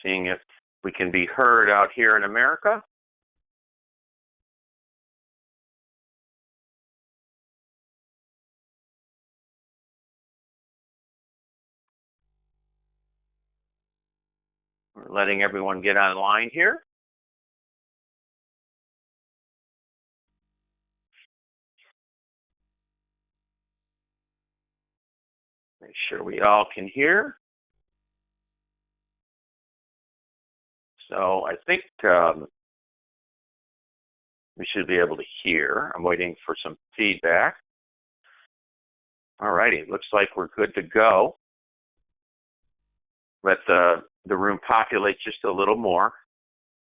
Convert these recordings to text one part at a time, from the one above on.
Seeing if we can be heard out here in America. We're letting everyone get online here. Make sure we all can hear. So I think we should be able to hear. I'm waiting for some feedback. All righty, looks like we're good to go. Let the room populate just a little more.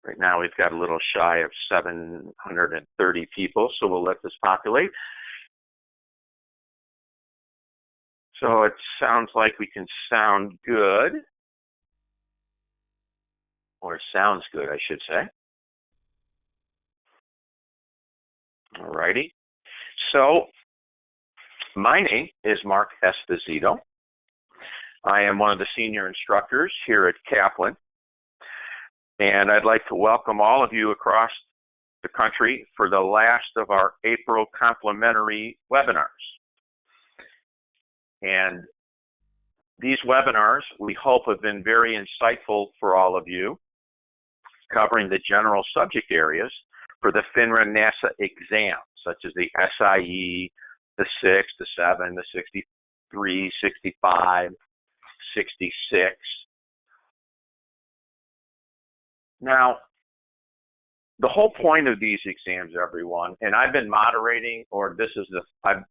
Right now we've got a little shy of 730 people, so we'll let this populate. So it sounds like we can sound good. Or sounds good, I should say. All righty. So my name is Mark Esposito. I am one of the senior instructors here at Kaplan. And I'd like to welcome all of you across the country for the last of our April complimentary webinars. And these webinars, we hope, have been very insightful for all of you, covering the general subject areas for the FINRA NASA exams, such as the SIE, the 6, the 7, the 63, 65, 66. Now, the whole point of these exams, everyone, and I've been moderating, or I'm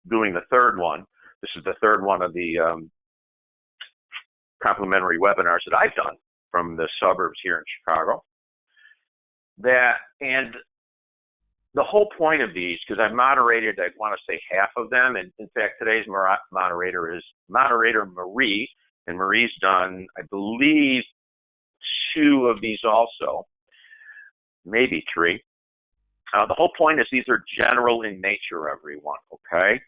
doing the third one. This is the third one of the complimentary webinars that I've done from the suburbs here in Chicago. And the whole point of these, because I've moderated, I want to say half of them, and in fact, today's moderator is moderator Marie, and Marie's done, I believe, 2 of these also, maybe 3. The whole point is these are general in nature, everyone, okay?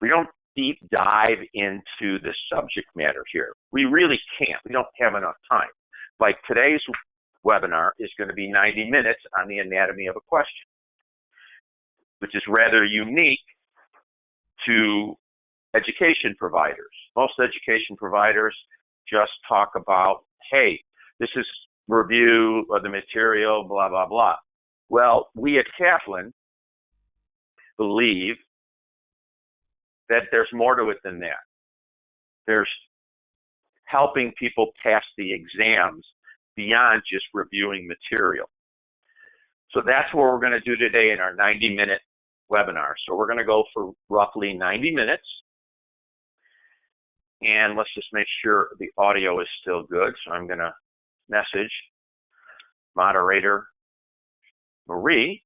We don't deep dive into the subject matter here. We really can't. We don't have enough time. Like today's webinar is going to be 90 minutes on the anatomy of a question, which is rather unique to education providers. Most education providers just talk about, hey, this is review of the material, blah, blah, blah. Well, we at Kaplan believe that there's more to it than that. There's helping people pass the exams beyond just reviewing material. So that's what we're going to do today in our 90-minute webinar. So we're going to go for roughly 90 minutes. And let's just make sure the audio is still good. So I'm going to message moderator Marie,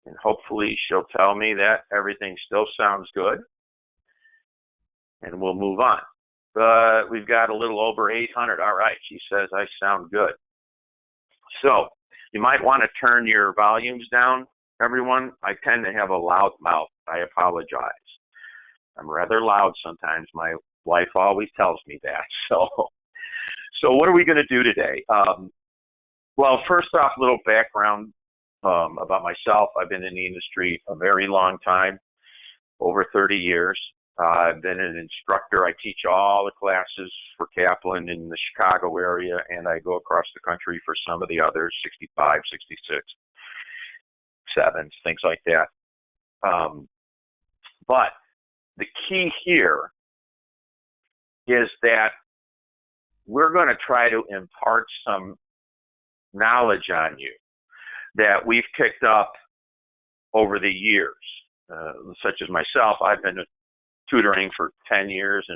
and hopefully she'll tell me that everything still sounds good, and we'll move on. But we've got a little over 800. All right, she says I sound good. So you might want to turn your volumes down, everyone. I tend to have a loud mouth. I apologize. I'm rather loud sometimes. My wife always tells me that. So what are we going to do today? Well, first off, a little background about myself. I've been in the industry a very long time, over 30 years. I've been an instructor. I teach all the classes for Kaplan in the Chicago area, and I go across the country for some of the others, 65, 66, 7s, things like that. But the key here is that we're going to try to impart some knowledge on you that we've picked up over the years. Such as myself, I've been tutoring for 10 years,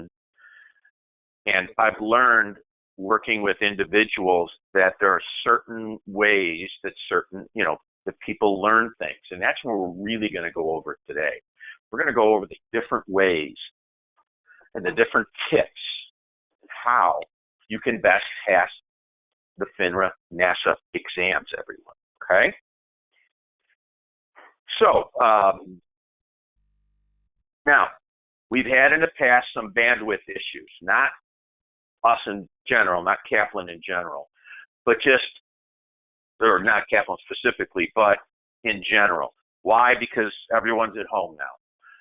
and I've learned working with individuals that there are certain ways that that people learn things, and that's what we're really going to go over today. We're going to go over the different ways and the different tips how you can best pass the FINRA NASA exams, everyone, okay? So, now, we've had in the past some bandwidth issues, not us in general, not Kaplan in general, but or not Kaplan specifically, but in general. Why? Because everyone's at home now,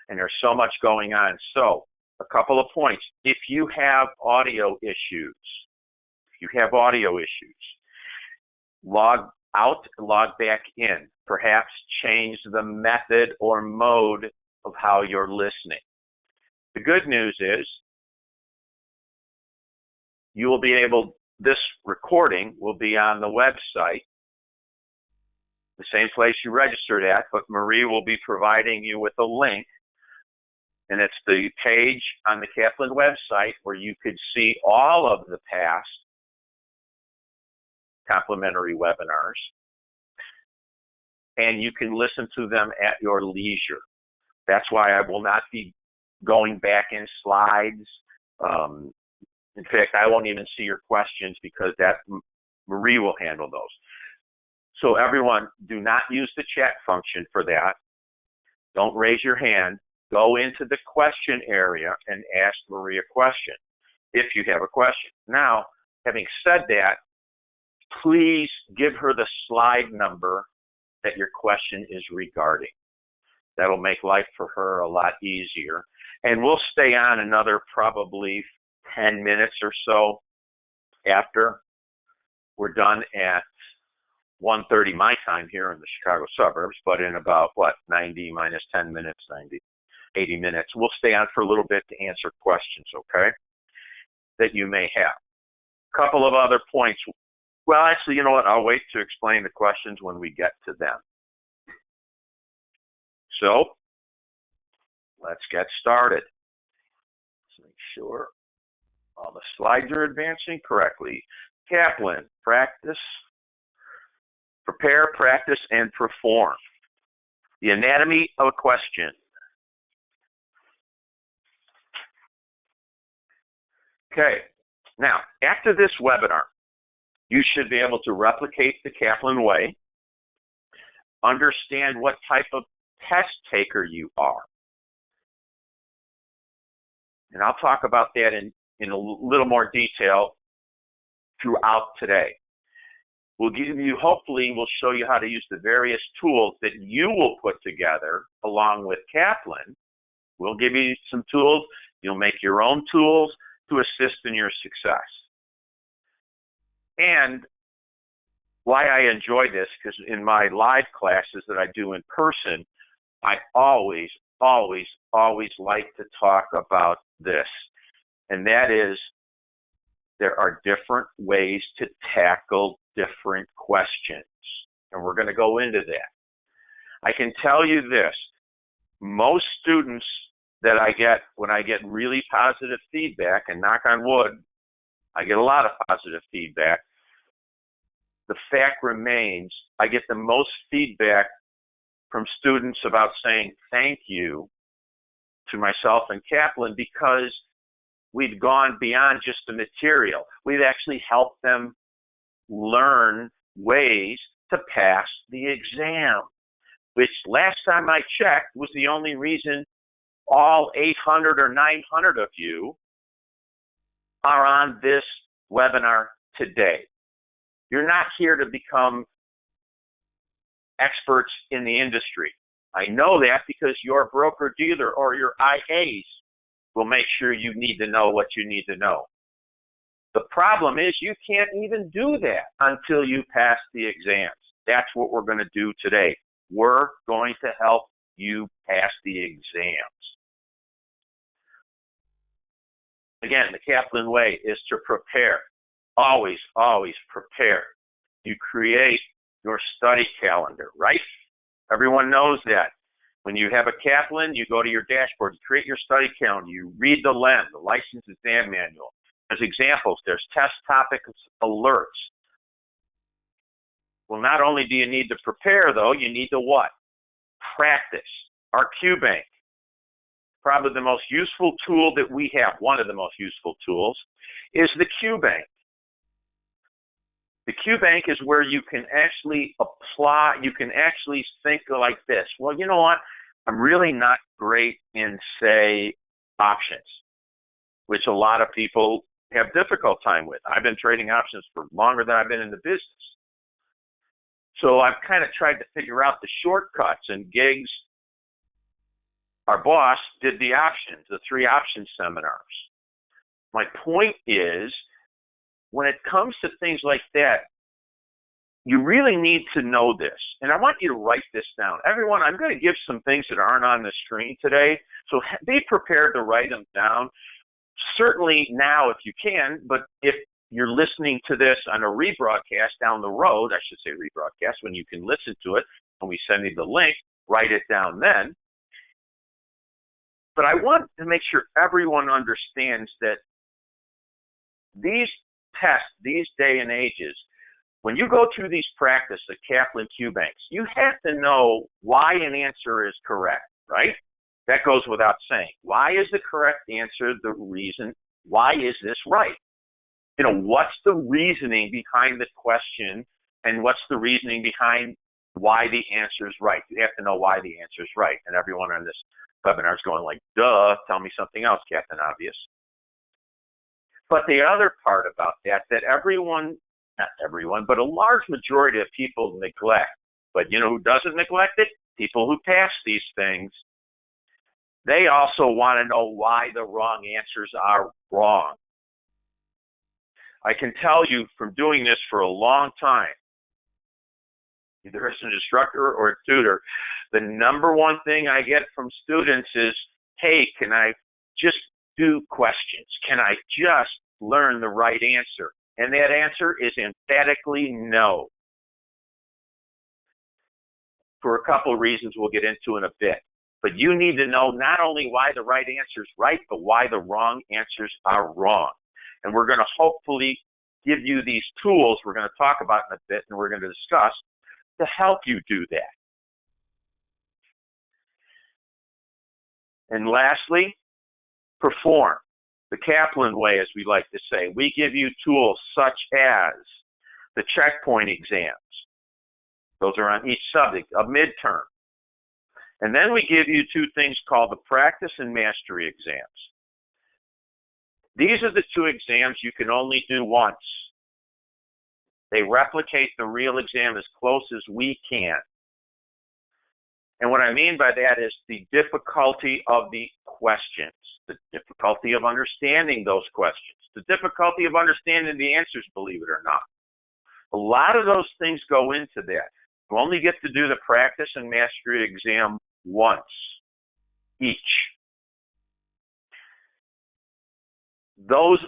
and there's so much going on. So, a couple of points. If you have audio issues, log out, log back in. Perhaps change the method or mode of how you're listening. The good news is this recording will be on the website, the same place you registered at, but Marie will be providing you with a link, and it's the page on the Kaplan website where you could see all of the past complimentary webinars, and you can listen to them at your leisure. That's why I will not be going back in slides. In fact, I won't even see your questions because Marie will handle those. So everyone, do not use the chat function for that. Don't raise your hand. Go into the question area and ask Marie a question if you have a question. Now, having said that, please give her the slide number that your question is regarding. That'll make life for her a lot easier. And we'll stay on another probably 10 minutes or so after we're done at 1:30 my time here in the Chicago suburbs, but in about, 90 minus 10 minutes, 80 minutes. We'll stay on for a little bit to answer questions, okay, that you may have. A couple of other points. Well, actually, you know what? I'll wait to explain the questions when we get to them. So, let's get started. Let's make sure all the slides are advancing correctly. Kaplan, practice, prepare, practice, and perform. The anatomy of a question. Okay, now, after this webinar, you should be able to replicate the Kaplan way, understand what type of test taker you are. And I'll talk about that in a little more detail throughout today. Hopefully, we'll show you how to use the various tools that you will put together along with Kaplan. We'll give you some tools. You'll make your own tools to assist in your success. And why I enjoy this, because in my live classes that I do in person, I always like to talk about this. And that is, there are different ways to tackle different questions. And we're going to go into that. I can tell you this, most students that I get, when I get really positive feedback, and knock on wood, I get a lot of positive feedback, the fact remains, I get the most feedback from students about saying thank you to myself and Kaplan because we've gone beyond just the material. We've actually helped them learn ways to pass the exam, which last time I checked was the only reason all 800 or 900 of you are on this webinar today. You're not here to become experts in the industry. I know that because your broker-dealer or your IAs will make sure you need to know what you need to know. The problem is you can't even do that until you pass the exams. That's what we're going to do today. We're going to help you pass the exams. Again, the Kaplan way is to prepare. Always prepare. You create your study calendar, right? Everyone knows that. When you have a Kaplan, you go to your dashboard, you create your study calendar, you read the LEM, the License Exam Manual. There's examples, there's test topics, alerts. Well, not only do you need to prepare, though, you need to what? Practice. Our QBank. Probably the most useful tool that we have, one of the most useful tools, is the QBank. The QBank is where you can actually apply, you can actually think like this. Well, you know what? I'm really not great in, say, options, which a lot of people have difficult time with. I've been trading options for longer than I've been in the business. So I've kind of tried to figure out the shortcuts, and Giggs, our boss, did the options, the 3 option seminars. My point is, when it comes to things like that, you really need to know this. And I want you to write this down. Everyone, I'm going to give some things that aren't on the screen today, so be prepared to write them down. Certainly now if you can, but if you're listening to this on a rebroadcast down the road, I should say rebroadcast, when you can listen to it, when we send you the link, write it down then. But I want to make sure everyone understands that these tests, these day and ages, when you go through these practice, the Kaplan Q-banks, you have to know why an answer is correct, right? That goes without saying. Why is the correct answer the reason? Why is this right? You know, what's the reasoning behind the question, and what's the reasoning behind why the answer is right? You have to know why the answer is right. And everyone on this webinar is going like, duh, tell me something else, Captain Obvious. But the other part about that everyone, not everyone, but a large majority of people neglect. But you know who doesn't neglect it? People who pass these things. They also want to know why the wrong answers are wrong. I can tell you from doing this for a long time, either as an instructor or a tutor, the number one thing I get from students is, hey, can I just do questions? Can I just learn the right answer? And that answer is emphatically no. For a couple of reasons we'll get into in a bit. But you need to know not only why the right answer is right, but why the wrong answers are wrong. And we're going to hopefully give you these tools we're going to talk about in a bit, and we're going to discuss to help you do that. And lastly, perform. The Kaplan way, as we like to say. We give you tools such as the checkpoint exams. Those are on each subject, a midterm. And then we give you 2 things called the practice and mastery exams. These are the 2 exams you can only do once. They replicate the real exam as close as we can. And what I mean by that is the difficulty of the questions, the difficulty of understanding those questions, the difficulty of understanding the answers, believe it or not. A lot of those things go into that. You only get to do the practice and mastery exam once each. Those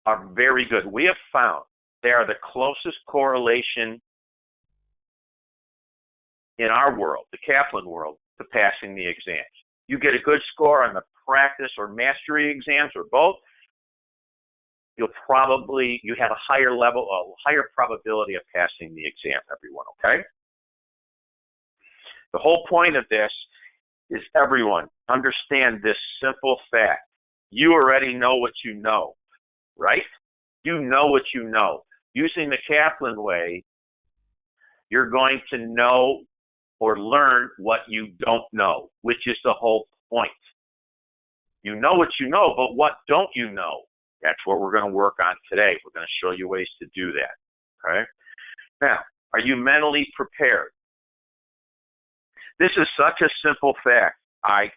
are very good. We have found they are the closest correlation in our world, the Kaplan world, to passing the exams. You get a good score on the practice or mastery exams or both, you have a higher level, a higher probability of passing the exam, everyone, okay? The whole point of this is everyone understand this simple fact. You already know what you know, right? You know what you know. Using the Kaplan way, you're going to know or learn what you don't know, which is the whole point. You know what you know, but what don't you know? That's what we're going to work on today. We're going to show you ways to do that, okay? Now, are you mentally prepared? This is such a simple fact. I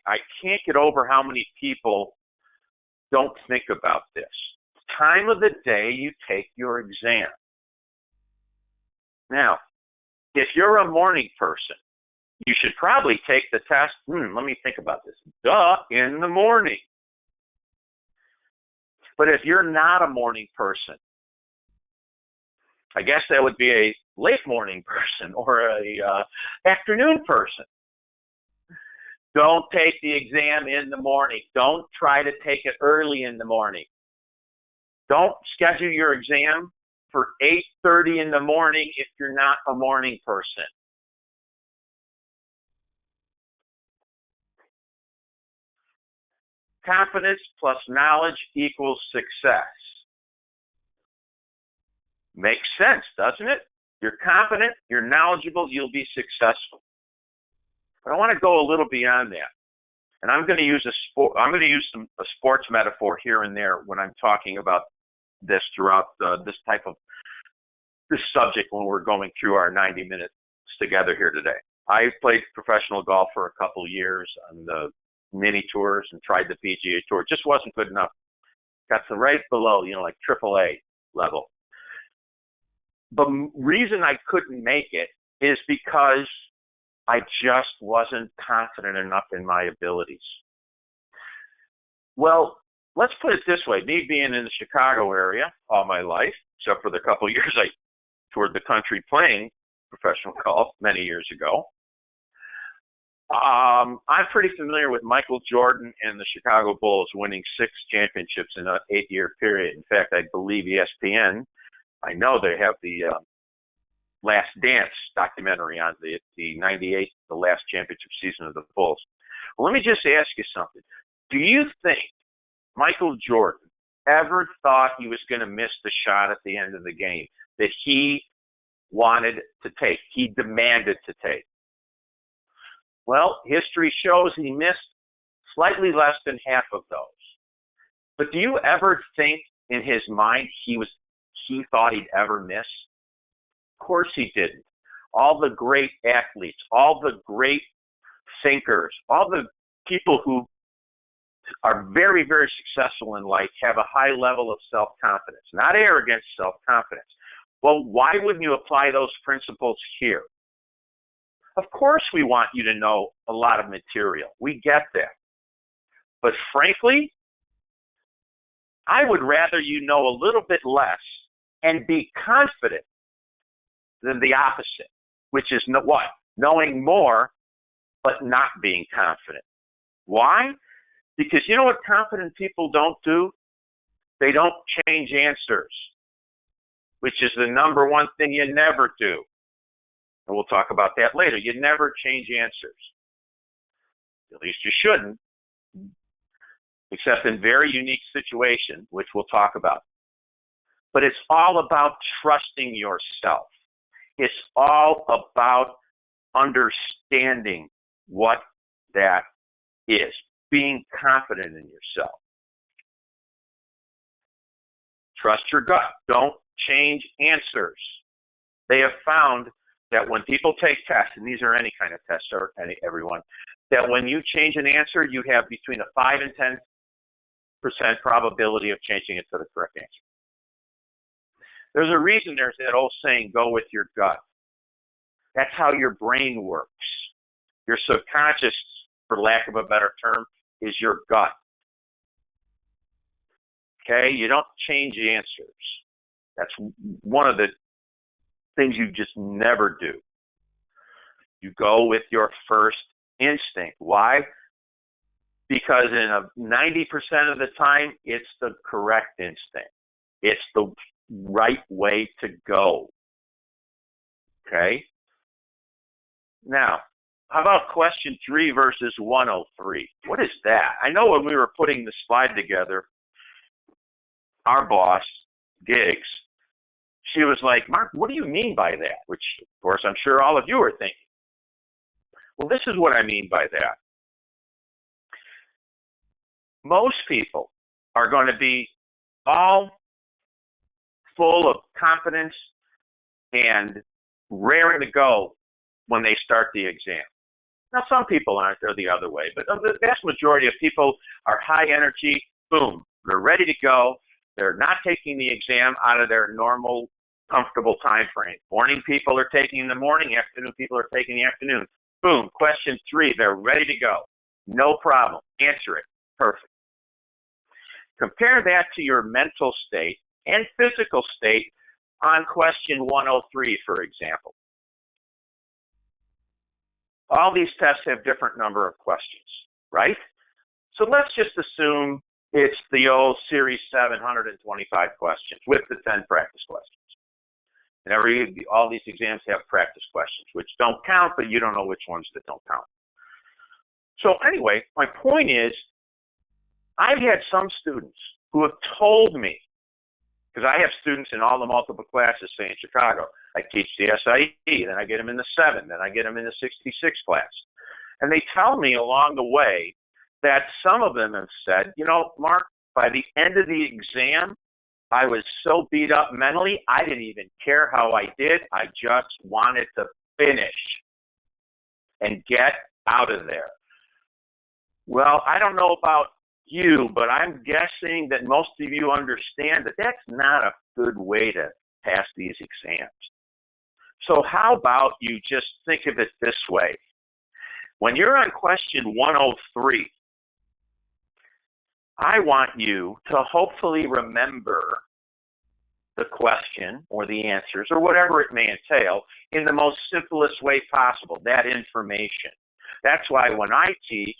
can't get over how many people don't think about this. Time of the day you take your exam. Now, if you're a morning person, you should probably take the test, let me think about this, in the morning. But if you're not a morning person, I guess that would be a late morning person or a afternoon person. Don't take the exam in the morning. Don't try to take it early in the morning. Don't schedule your exam for 8:30 in the morning if you're not a morning person. Confidence plus knowledge equals success. Makes sense, doesn't it? You're confident, you're knowledgeable, you'll be successful. But I want to go a little beyond that. And I'm going to use a sports metaphor here and there when I'm talking about this throughout this subject when we're going through our 90 minutes together here today. I played professional golf for a couple of years on the mini tours and tried the PGA Tour. It just wasn't good enough. Got to right below, like AAA level. The reason I couldn't make it is because I just wasn't confident enough in my abilities. Well, let's put it this way. Me being in the Chicago area all my life, except for the couple of years I toured the country playing professional golf many years ago, I'm pretty familiar with Michael Jordan and the Chicago Bulls winning 6 championships in an 8-year period. In fact, I believe ESPN, I know they have the Last Dance documentary on the 98, the last championship season of the Bulls. Well, let me just ask you something. Do you think Michael Jordan ever thought he was going to miss the shot at the end of the game that he wanted to take, he demanded to take? Well, history shows he missed slightly less than half of those. But do you ever think in his mind he thought he'd ever miss? Of course he didn't. All the great athletes, all the great thinkers, all the people who are very, very successful in life have a high level of self-confidence, not arrogance, self-confidence. Well, why wouldn't you apply those principles here? Of course we want you to know a lot of material. We get that. But frankly, I would rather you know a little bit less and be confident than the opposite, which is what? Knowing more, but not being confident. Why? Because you know what confident people don't do? They don't change answers, which is the number one thing you never do. And we'll talk about that later. You never change answers. At least you shouldn't, except in very unique situations, which we'll talk about. But it's all about trusting yourself. It's all about understanding what that is, being confident in yourself. Trust your gut. Don't change answers. They have found that when people take tests, and these are any kind of tests or everyone, that when you change an answer, you have between a 5 and 10% probability of changing it to the correct answer. There's a reason there's that old saying, go with your gut. That's how your brain works. Your subconscious, for lack of a better term, is your gut. Okay? You don't change answers. That's one of the things you just never do. You go with your first instinct. Why? Because in 90% of the time, it's the correct instinct. It's the right way to go. Okay? Now, how about question 3 versus 103? What is that? I know when we were putting the slide together, our boss, Giggs, she was like, Mark, what do you mean by that? Which, of course, I'm sure all of you are thinking. Well, this is what I mean by that. Most people are going to be all full of confidence and raring to go when they start the exam. Now, some people aren't. They're the other way. But the vast majority of people are high energy. Boom. They're ready to go. They're not taking the exam out of their normal, comfortable time frame. Morning people are taking in the morning. Afternoon people are taking in the afternoon. Boom. Question 3. They're ready to go. No problem. Answer it. Perfect. Compare that to your mental state and physical state on question 103, for example. All these tests have different number of questions, right? So let's just assume it's the old Series 725 questions with the 10 practice questions. And all these exams have practice questions, which don't count, but you don't know which ones that don't count. So anyway, my point is, I've had some students who have told me, because I have students in all the multiple classes, say in Chicago. I teach the SIE, then I get them in the 7, then I get them in the 66 class. And they tell me along the way that some of them have said, you know, Mark, by the end of the exam, I was so beat up mentally, I didn't even care how I did. I just wanted to finish and get out of there. Well, I don't know about you, but I'm guessing that most of you understand that that's not a good way to pass these exams. So how about you just think of it this way? When you're on question 103, I want you to hopefully remember the question or the answers or whatever it may entail in the most simplest way possible, that information. That's why when I teach,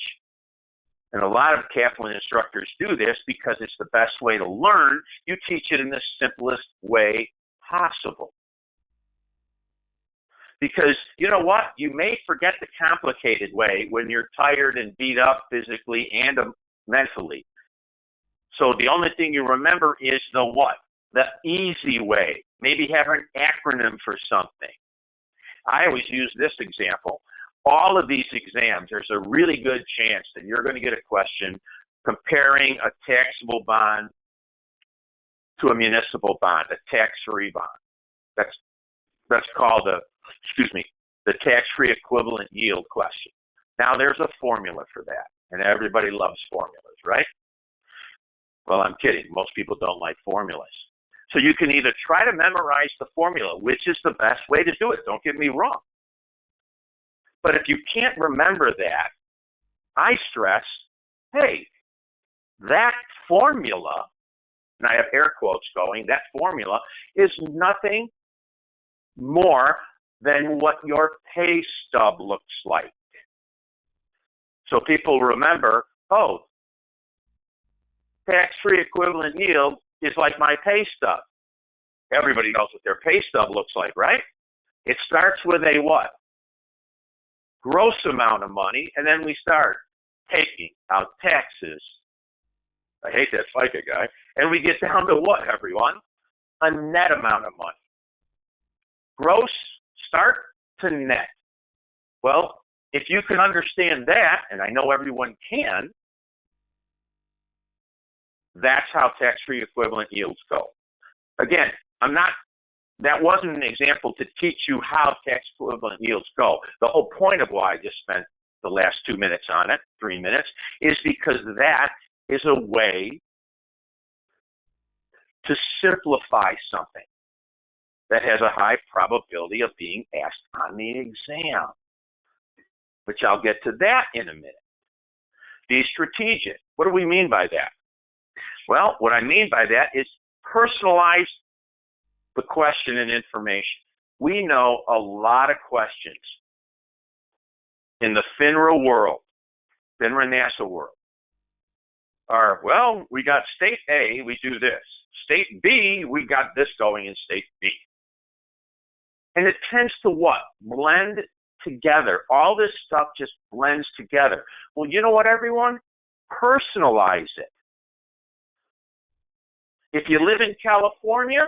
and a lot of Kaplan instructors do this because it's the best way to learn, you teach it in the simplest way possible. Because you know what? You may forget the complicated way when you're tired and beat up physically and mentally. So the only thing you remember is the what? The easy way. Maybe have an acronym for something. I always use this example. All of these exams, there's a really good chance that you're going to get a question comparing a taxable bond to a municipal bond, a tax-free bond. That's called the tax-free equivalent yield question. Now, there's a formula for that, and everybody loves formulas, right? Well, I'm kidding. Most people don't like formulas. So you can either try to memorize the formula, which is the best way to do it. Don't get me wrong. But if you can't remember that, I stress, hey, that formula, and I have air quotes going, that formula is nothing more than what your pay stub looks like. So people remember, oh, tax-free equivalent yield is like my pay stub. Everybody knows what their pay stub looks like, right? It starts with a what? Gross amount of money, and then we start taking out taxes. I hate that FICA guy. And we get down to what, everyone? A net amount of money. Gross, start to net. Well, if you can understand that, and I know everyone can, that's how tax-free equivalent yields go. Again, that wasn't an example to teach you how tax equivalent yields go. The whole point of why I just spent the last 2 minutes on it, 3 minutes, is because that is a way to simplify something that has a high probability of being asked on the exam. Which I'll get to that in a minute. Be strategic. What do we mean by that? Well, what I mean by that is personalize the question and information. We know a lot of questions in the FINRA world, FINRA NASA world, are, well, we got state A, we do this. State B, we got this going in state B. And it tends to what? Blend together. All this stuff just blends together. Well, you know what, everyone? Personalize it. If you live in California,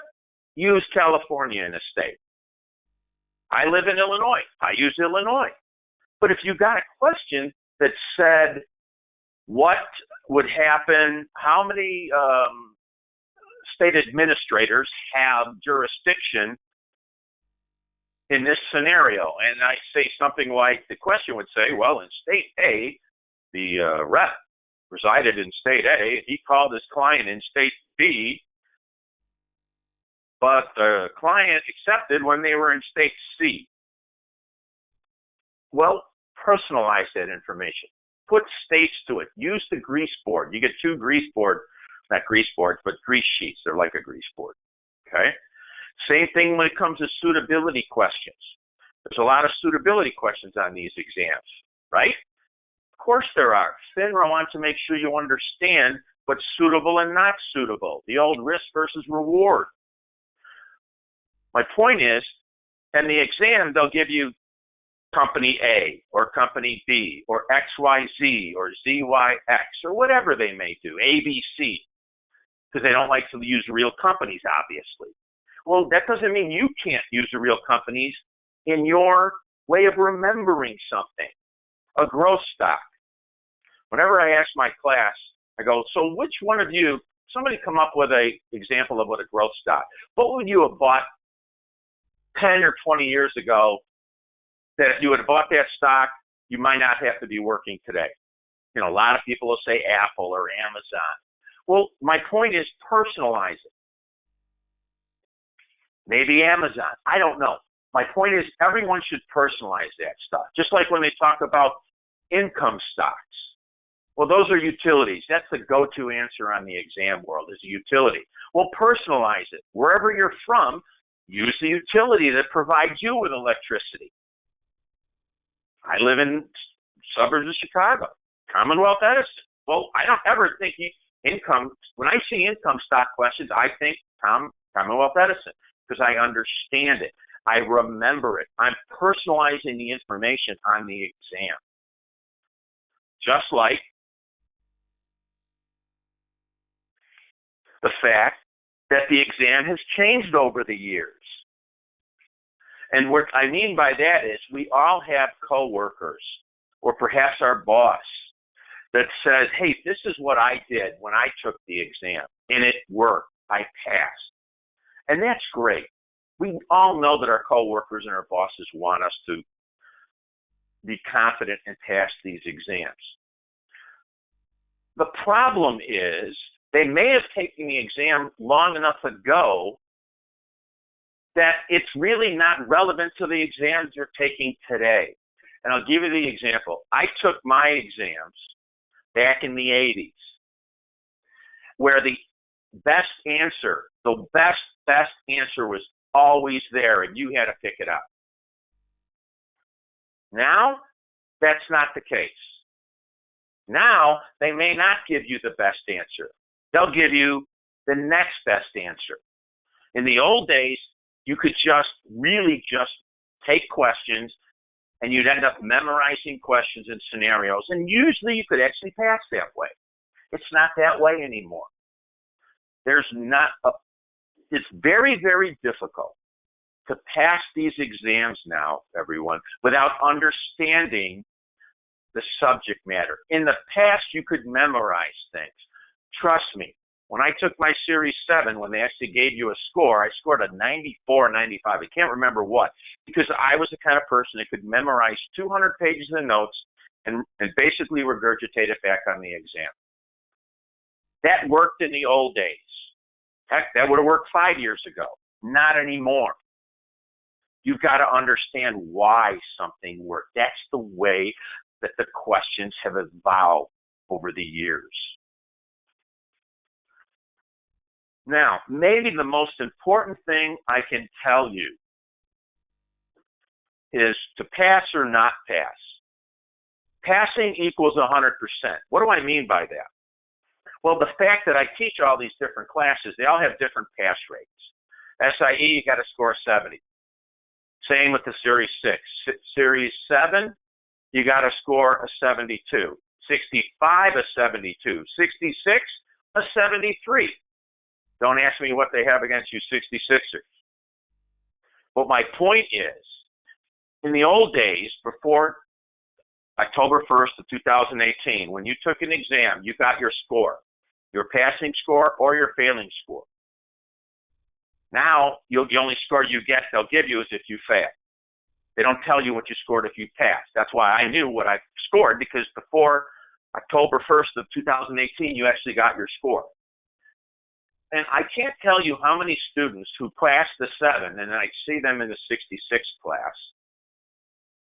use California in a state. I live in Illinois. I use Illinois. But if you got a question that said, what would happen, how many state administrators have jurisdiction in this scenario? And I say something like, the question would say, well, in state A, the rep resided in state A, he called his client in state B, but the client accepted when they were in state C. Well, personalize that information. Put states to it. Use the grease board. You get two grease board, not grease boards, but grease sheets. They're like a grease board. Okay? Same thing when it comes to suitability questions. There's a lot of suitability questions on these exams, right? Of course there are. FINRA wants to make sure you understand what's suitable and not suitable. The old risk versus reward. My point is, in the exam, they'll give you company A or company B or XYZ or ZYX or whatever they may do, ABC, because they don't like to use real companies, obviously. Well, that doesn't mean you can't use the real companies in your way of remembering something, a growth stock. Whenever I ask my class, I go, so which one of you somebody come up with a example of what a growth stock. What would you have bought 10 or 20 years ago that if you would have bought that stock, you might not have to be working today? You know, a lot of people will say Apple or Amazon. Well, my point is personalize it. Maybe Amazon. I don't know. My point is everyone should personalize that stuff. Just like when they talk about income stocks. Well, those are utilities. That's the go-to answer on the exam world is a utility. Well, personalize it. Wherever you're from, use the utility that provides you with electricity. I live in suburbs of Chicago, Commonwealth Edison. Well, I don't ever think income, when I see income stock questions, I think Commonwealth Edison because I understand it. I remember it. I'm personalizing the information on the exam. Just like the fact that the exam has changed over the years. And what I mean by that is we all have coworkers or perhaps our boss that says, hey, this is what I did when I took the exam and it worked. I passed. And that's great. We all know that our coworkers and our bosses want us to be confident and pass these exams. The problem is they may have taken the exam long enough ago that it's really not relevant to the exams you're taking today. And I'll give you the example. I took my exams back in the 80s where the best answer, the best answer was always there and you had to pick it up. Now, that's not the case. Now, they may not give you the best answer. They'll give you the next best answer. In the old days, you could really just take questions and you'd end up memorizing questions and scenarios. And usually you could actually pass that way. It's not that way anymore. It's very, very difficult to pass these exams now, everyone, without understanding the subject matter. In the past, you could memorize things. Trust me, when I took my Series 7, when they actually gave you a score, I scored a 94, 95. I can't remember what, because I was the kind of person that could memorize 200 pages of notes and basically regurgitate it back on the exam. That worked in the old days. Heck, that would have worked 5 years ago. Not anymore. You've got to understand why something worked. That's the way that the questions have evolved over the years. Now, maybe the most important thing I can tell you is to pass or not pass. Passing equals 100%. What do I mean by that? Well, the fact that I teach all these different classes, they all have different pass rates. SIE, you got to score 70. Same with the Series 6. Series 7, you got to score a 72. 65, a 72. 66, a 73. Don't ask me what they have against you 66ers. But my point is, in the old days, before October 1st of 2018, when you took an exam, you got your score, your passing score or your failing score. Now, the only score they'll give you is if you fail. They don't tell you what you scored if you passed. That's why I knew what I scored, because before October 1st of 2018, you actually got your score. And I can't tell you how many students who passed the 7, and I see them in the 66 class,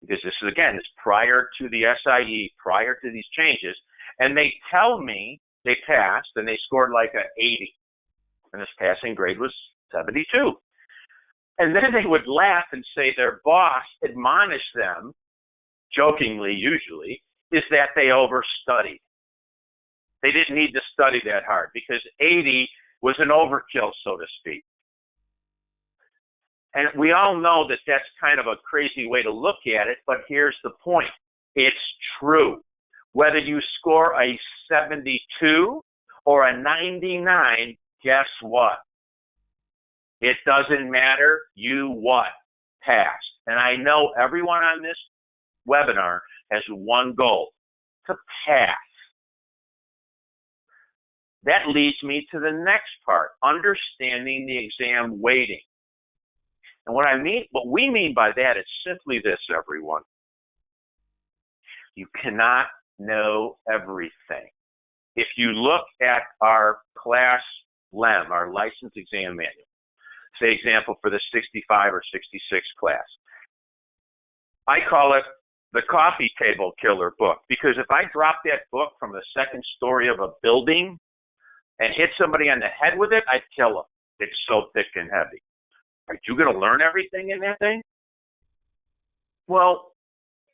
because this is, again, it's prior to the SIE, prior to these changes, and they tell me they passed and they scored like an 80, and this passing grade was 72. And then they would laugh and say their boss admonished them, jokingly usually, is that they overstudied. They didn't need to study that hard because 80 was an overkill, so to speak. And we all know that that's kind of a crazy way to look at it, but here's the point. It's true. Whether you score a 72 or a 99, guess what? It doesn't matter. You what? Passed. And I know everyone on this webinar has one goal: to pass. That leads me to the next part, understanding the exam weighting. And what we mean by that is simply this, everyone. You cannot know everything. If you look at our class LEM, our license exam manual, say example for the 65 or 66 class, I call it the coffee table killer book, because if I drop that book from the second story of a building and hit somebody on the head with it, I'd kill them. It's so thick and heavy. Are you going to learn everything in that thing? Well,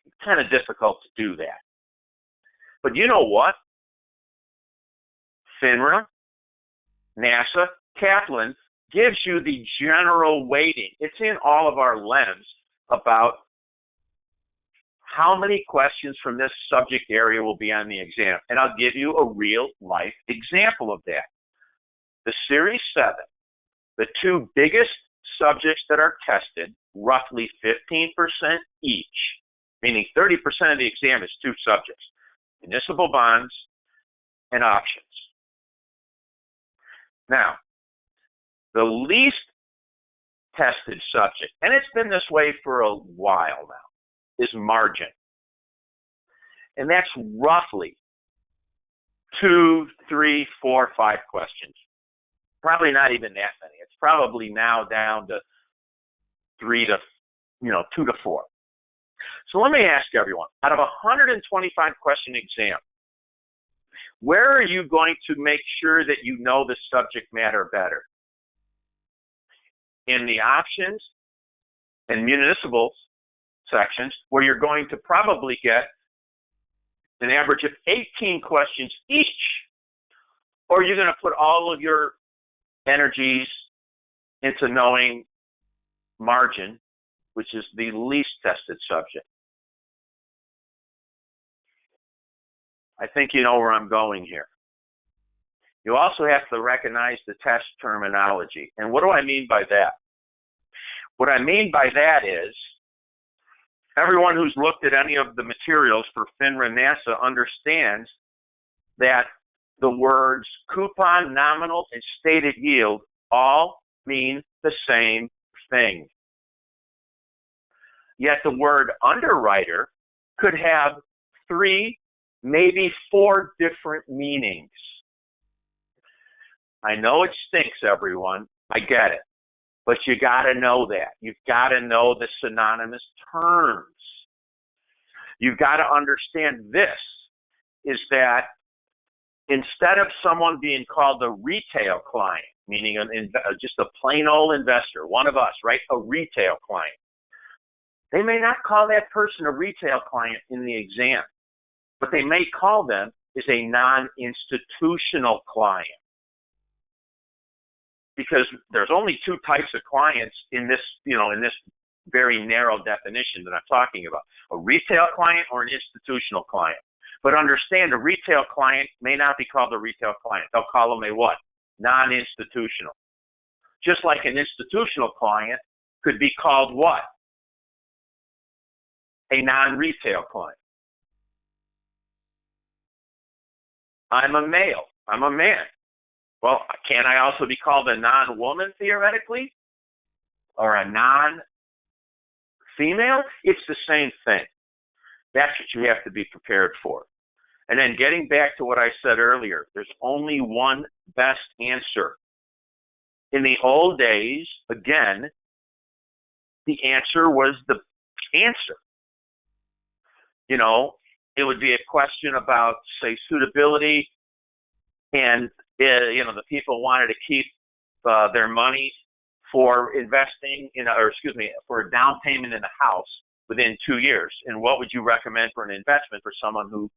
it's kind of difficult to do that. But you know what? FINRA, NASA, Kaplan gives you the general weighting. It's in all of our LEMs about how many questions from this subject area will be on the exam. And I'll give you a real life example of that. The Series 7, the two biggest subjects that are tested, roughly 15% each, meaning 30% of the exam is two subjects, municipal bonds and options. Now, the least tested subject, and it's been this way for a while now, is margin. And that's roughly 2, 3, 4, 5 questions. Probably not even that many. It's probably now down to 2 to 4. So let me ask everyone, out of a 125 question exam, where are you going to make sure that you know the subject matter better? In the options and municipal sections, where you're going to probably get an average of 18 questions each, or you're going to put all of your energies into knowing margin, which is the least tested subject. I think you know where I'm going here. You also have to recognize the test terminology. And what do I mean by that? What I mean by that is, everyone who's looked at any of the materials for FINRA NASA understands that the words coupon, nominal, and stated yield all mean the same thing. Yet the word underwriter could have 3, maybe 4 different meanings. I know it stinks, everyone. I get it. But you got to know that. You've got to know the synonymous terms. You've got to understand this, is that instead of someone being called a retail client, meaning just a plain old investor, one of us, right, a retail client, they may not call that person a retail client in the exam. What they may call them is a non-institutional client. Because there's only 2 types of clients in this, in this very narrow definition that I'm talking about. A retail client or an institutional client. But understand, a retail client may not be called a retail client. They'll call them a what? Non-institutional. Just like an institutional client could be called what? A non-retail client. I'm a male. I'm a man. Well, can I also be called a non-woman theoretically? Or a non-female? It's the same thing. That's what you have to be prepared for. And then getting back to what I said earlier, there's only one best answer. In the old days, again, the answer was the answer. It would be a question about, say, suitability, and the people wanted to keep their money for investing for a down payment in a house within 2 years. And what would you recommend for an investment for someone who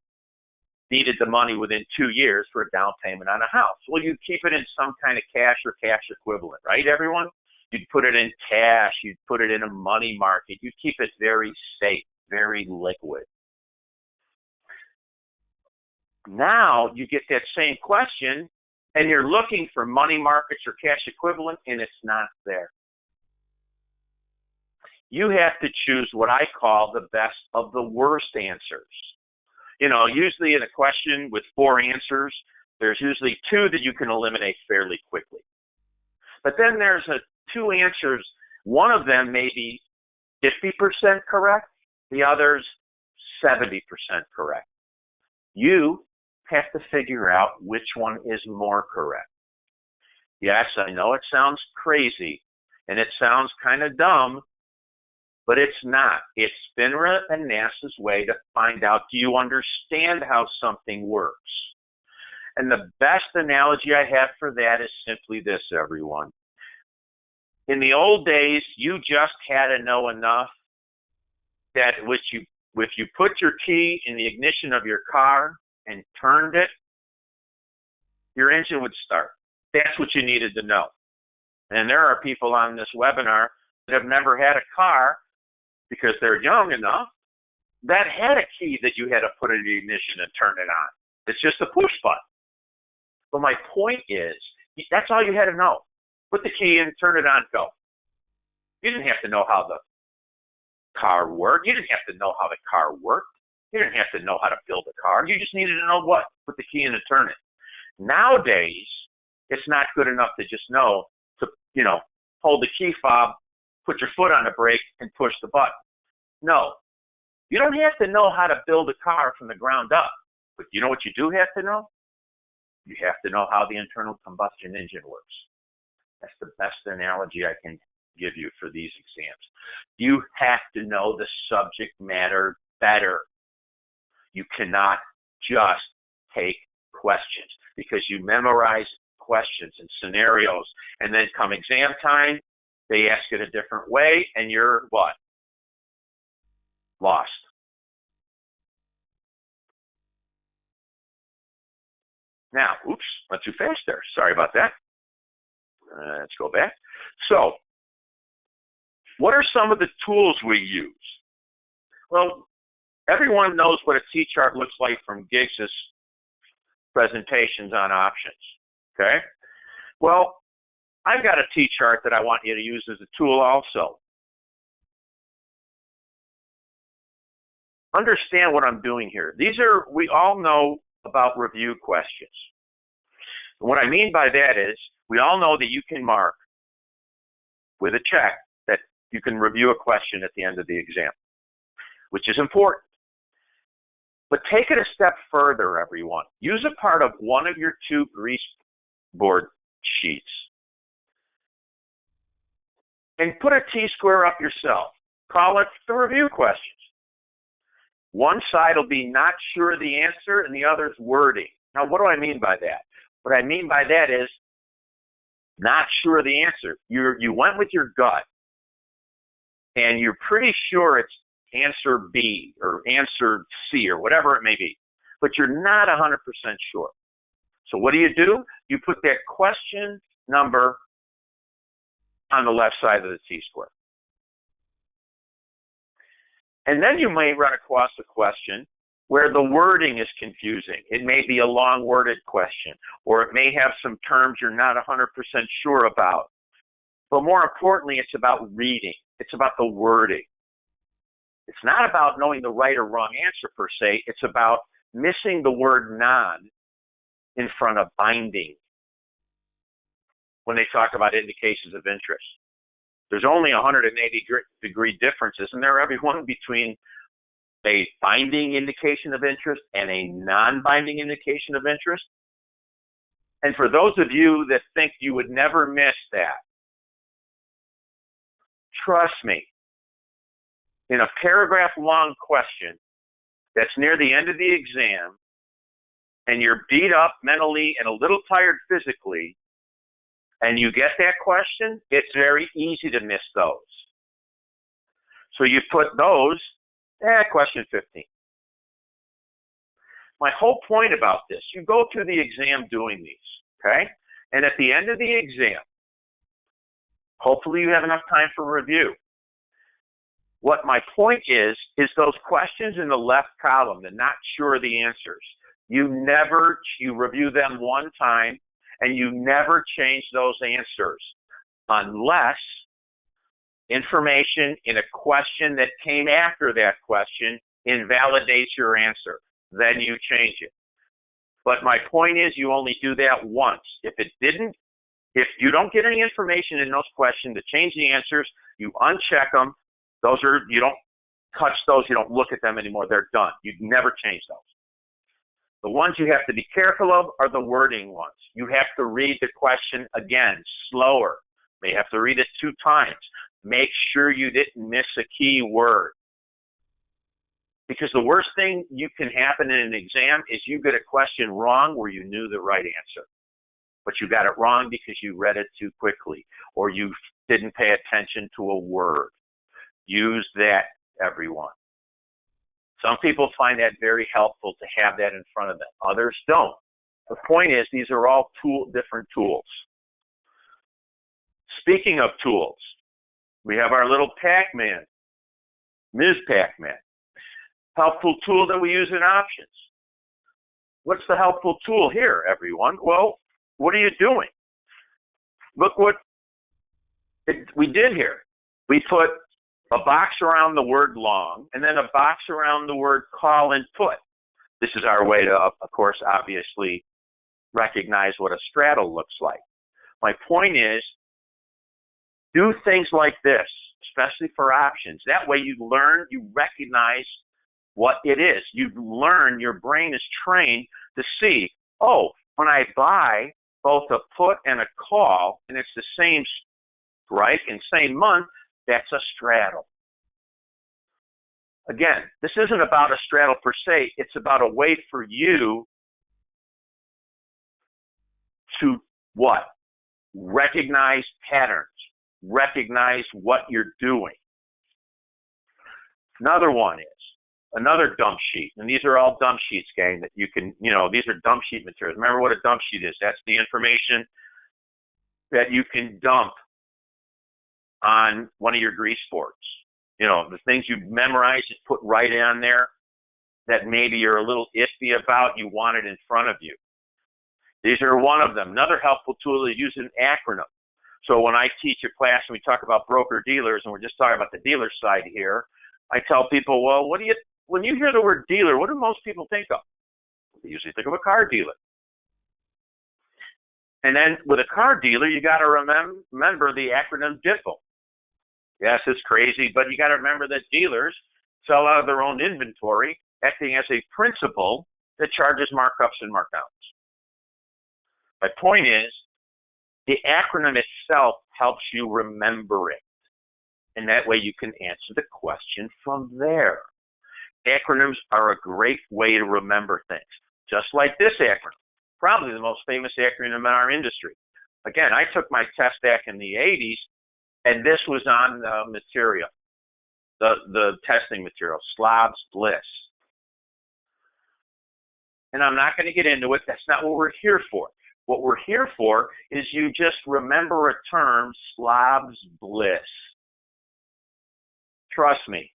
needed the money within 2 years for a down payment on a house? Well, you'd keep it in some kind of cash or cash equivalent, right, everyone? You'd put it in cash. You'd put it in a money market. You'd keep it very safe, very liquid. Now you get that same question, and you're looking for money markets or cash equivalent, and it's not there. You have to choose what I call the best of the worst answers. Usually in a question with 4 answers, There's usually two that you can eliminate fairly quickly. But then there's two answers. One of them may be 50% correct, the other's 70% correct. You have to figure out which one is more correct. Yes, I know it sounds crazy, and it sounds kind of dumb, but it's not. It's FINRA and NASA's way to find out, do you understand how something works? And the best analogy I have for that is simply this, everyone. In the old days, you just had to know enough that if you put your key in the ignition of your car and turned it, your engine would start. That's what you needed to know. And there are people on this webinar that have never had a car because they're young enough that had a key that you had to put in the ignition and turn it on. It's just a push button. But my point is, that's all you had to know. Put the key in, turn it on, go. You didn't have to know how the car worked. You didn't have to know how the car worked. You didn't have to know how to build a car. You just needed to know what? Put the key in and turn it. Nowadays, it's not good enough to just know to, hold the key fob, put your foot on the brake, and push the button. No. You don't have to know how to build a car from the ground up. But you know what you do have to know? You have to know how the internal combustion engine works. That's the best analogy I can give you for these exams. You have to know the subject matter better. You cannot just take questions because you memorize questions and scenarios, and then come exam time, they ask it a different way, and you're what? Lost. Now, oops, went too fast there. Sorry about that. Let's go back. So, what are some of the tools we use? Well, everyone knows what a T-chart looks like from Giggs's presentations on options, okay? Well, I've got a T-chart that I want you to use as a tool also. Understand what I'm doing here. We all know about review questions. And what I mean by that is, we all know that you can mark with a check that you can review a question at the end of the exam, which is important. But take it a step further, everyone. Use a part of one of your two grease board sheets and put a T-square up yourself. Call it the review questions. One side will be not sure of the answer and the other's wording. Now, what do I mean by that? What I mean by that is not sure of the answer. You went with your gut, and you're pretty sure it's answer B or answer C or whatever it may be, but you're not 100% sure. So what do? You put that question number on the left side of the T-square. And then you may run across a question where the wording is confusing. It may be a long-worded question, or it may have some terms you're not 100% sure about. But more importantly, it's about reading. It's about the wording. It's not about knowing the right or wrong answer per se. It's about missing the word non in front of binding when they talk about indications of interest. There's only a 180-degree difference, isn't there, everyone, between a binding indication of interest and a non-binding indication of interest? And for those of you that think you would never miss that, trust me, in a paragraph-long question that's near the end of the exam, and you're beat up mentally and a little tired physically, and you get that question, it's very easy to miss those. So you put those, question 15. My whole point about this, you go through the exam doing these, okay? And at the end of the exam, hopefully you have enough time for review. What my point is those questions in the left column, the not sure of the answers, you review them one time, and you never change those answers unless information in a question that came after that question invalidates your answer. Then you change it. But my point is, you only do that once. If you don't get any information in those questions to change the answers, you uncheck them. You don't touch those, you don't look at them anymore. They're done. You never change those. The ones you have to be careful of are the wording ones. You have to read the question again, slower. You may have to read it 2 times. Make sure you didn't miss a key word. Because the worst thing you can happen in an exam is you get a question wrong where you knew the right answer. But you got it wrong because you read it too quickly or you didn't pay attention to a word. Use that, everyone. Some people find that very helpful to have that in front of them. Others don't. The point is, these are all different tools. Speaking of tools, we have our little Pac-Man, Ms. Pac-Man. Helpful tool that we use in options. What's the helpful tool here, everyone? Well, what are you doing? Look what we did here. We put a box around the word long, and then a box around the word call and put. This is our way to, of course, obviously recognize what a straddle looks like. My point is, do things like this, especially for options. That way you learn, you recognize what it is. You learn, your brain is trained to see, oh, when I buy both a put and a call, and it's the same strike and same month, that's a straddle. Again, this isn't about a straddle per se. It's about a way for you to what? Recognize patterns. Recognize what you're doing. Another one is another dump sheet. And these are all dump sheets, gang, that you can, these are dump sheet materials. Remember what a dump sheet is. That's the information that you can dump on one of your grease boards. The things you memorize, just put right on there that maybe you're a little iffy about, you want it in front of you. These are one of them. Another helpful tool is use an acronym. So when I teach a class and we talk about broker-dealers, and we're just talking about the dealer side here, I tell people, well, when you hear the word dealer, what do most people think of? They usually think of a car dealer. And then with a car dealer, you got to remember the acronym DIFL. Yes, it's crazy, but you got to remember that dealers sell out of their own inventory, acting as a principal that charges markups and markdowns. My point is, the acronym itself helps you remember it. And that way you can answer the question from there. Acronyms are a great way to remember things, just like this acronym, probably the most famous acronym in our industry. Again, I took my test back in the 80s, and this was on the material, the testing material, Slob's Bliss. And I'm not going to get into it. That's not what we're here for. What we're here for is you just remember a term, Slob's Bliss. Trust me.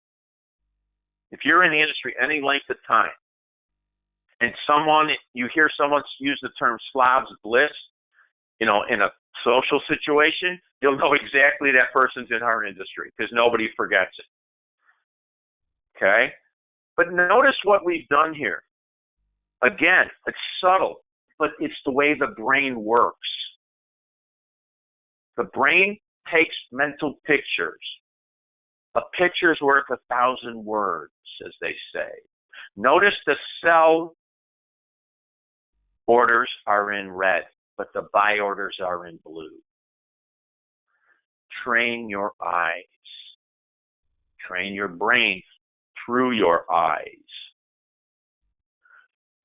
If you're in the industry any length of time, and you hear someone use the term Slob's Bliss, in a social situation, you'll know exactly that person's in our industry because nobody forgets it. Okay? But notice what we've done here. Again, it's subtle, but it's the way the brain works. The brain takes mental pictures. A picture's worth 1,000 words, as they say. Notice the sell orders are in red, but the buy orders are in blue. Train your eyes. Train your brain through your eyes.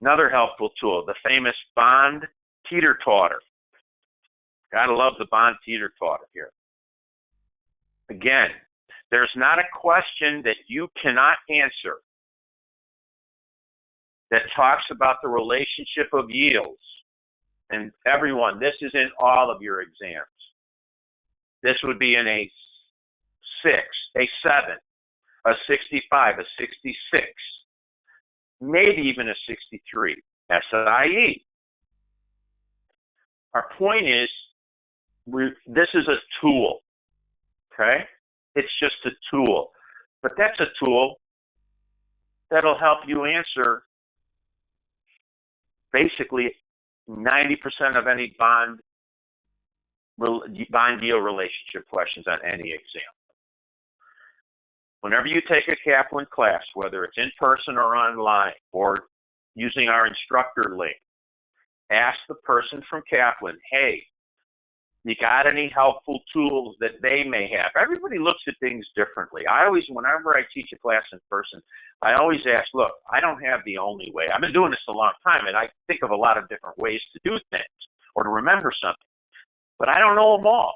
Another helpful tool, the famous bond teeter-totter. Gotta love the bond teeter-totter here. Again, there's not a question that you cannot answer that talks about the relationship of yields. And everyone, this is in all of your exams. This would be in a 6, a 7, a 65, a 66, maybe even a 63, SIE. Our point is, this is a tool, okay? It's just a tool. But that's a tool that'll help you answer basically 90% of any bond deal relationship questions on any exam. Whenever you take a Kaplan class, whether it's in person or online or using our instructor link, ask the person from Kaplan, hey, you got any helpful tools that they may have? Everybody looks at things differently. Whenever I teach a class in person, I always ask, look, I don't have the only way. I've been doing this a long time, and I think of a lot of different ways to do things or to remember something, but I don't know them all.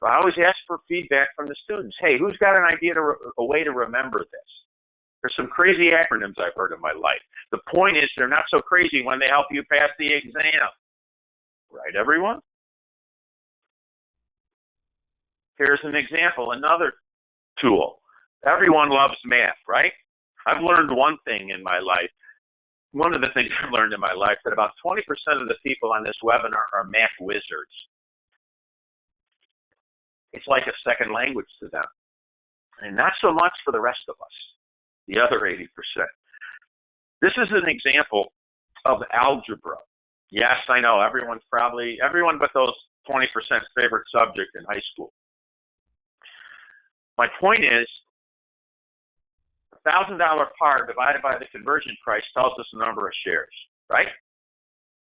So I always ask for feedback from the students. Hey, who's got an idea a way to remember this? There's some crazy acronyms I've heard in my life. The point is they're not so crazy when they help you pass the exam. Right, everyone? Here's an example, another tool. Everyone loves math, right? I've learned one thing in my life. One of the things I've learned in my life that about 20% of the people on this webinar are math wizards. It's like a second language to them. And not so much for the rest of us, the other 80%. This is an example of algebra. Yes, I know, everyone but those 20% favorite subject in high school. My point is, $1,000 par divided by the conversion price tells us the number of shares, right?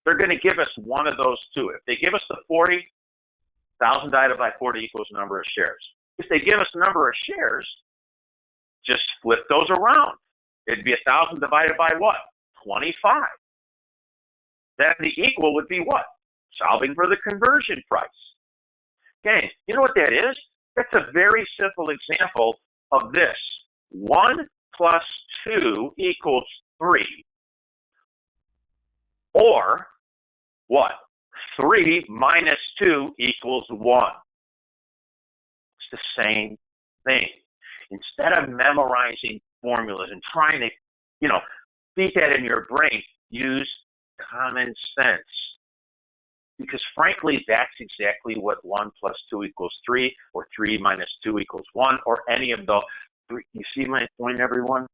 They're going to give us one of those two. If they give us the 40, 1,000 divided by 40 equals the number of shares. If they give us the number of shares, just flip those around. It'd be 1,000 divided by what? 25. Then the equal would be what? Solving for the conversion price. Okay, you know what that is? That's a very simple example of this. 1 plus 2 equals 3. Or what? 3 minus 2 equals 1. It's the same thing. Instead of memorizing formulas and trying to, beat that in your brain, use common sense. Because frankly, that's exactly what 1 plus 2 equals 3, or 3 minus 2 equals 1, or any of those. You see my point, everyone?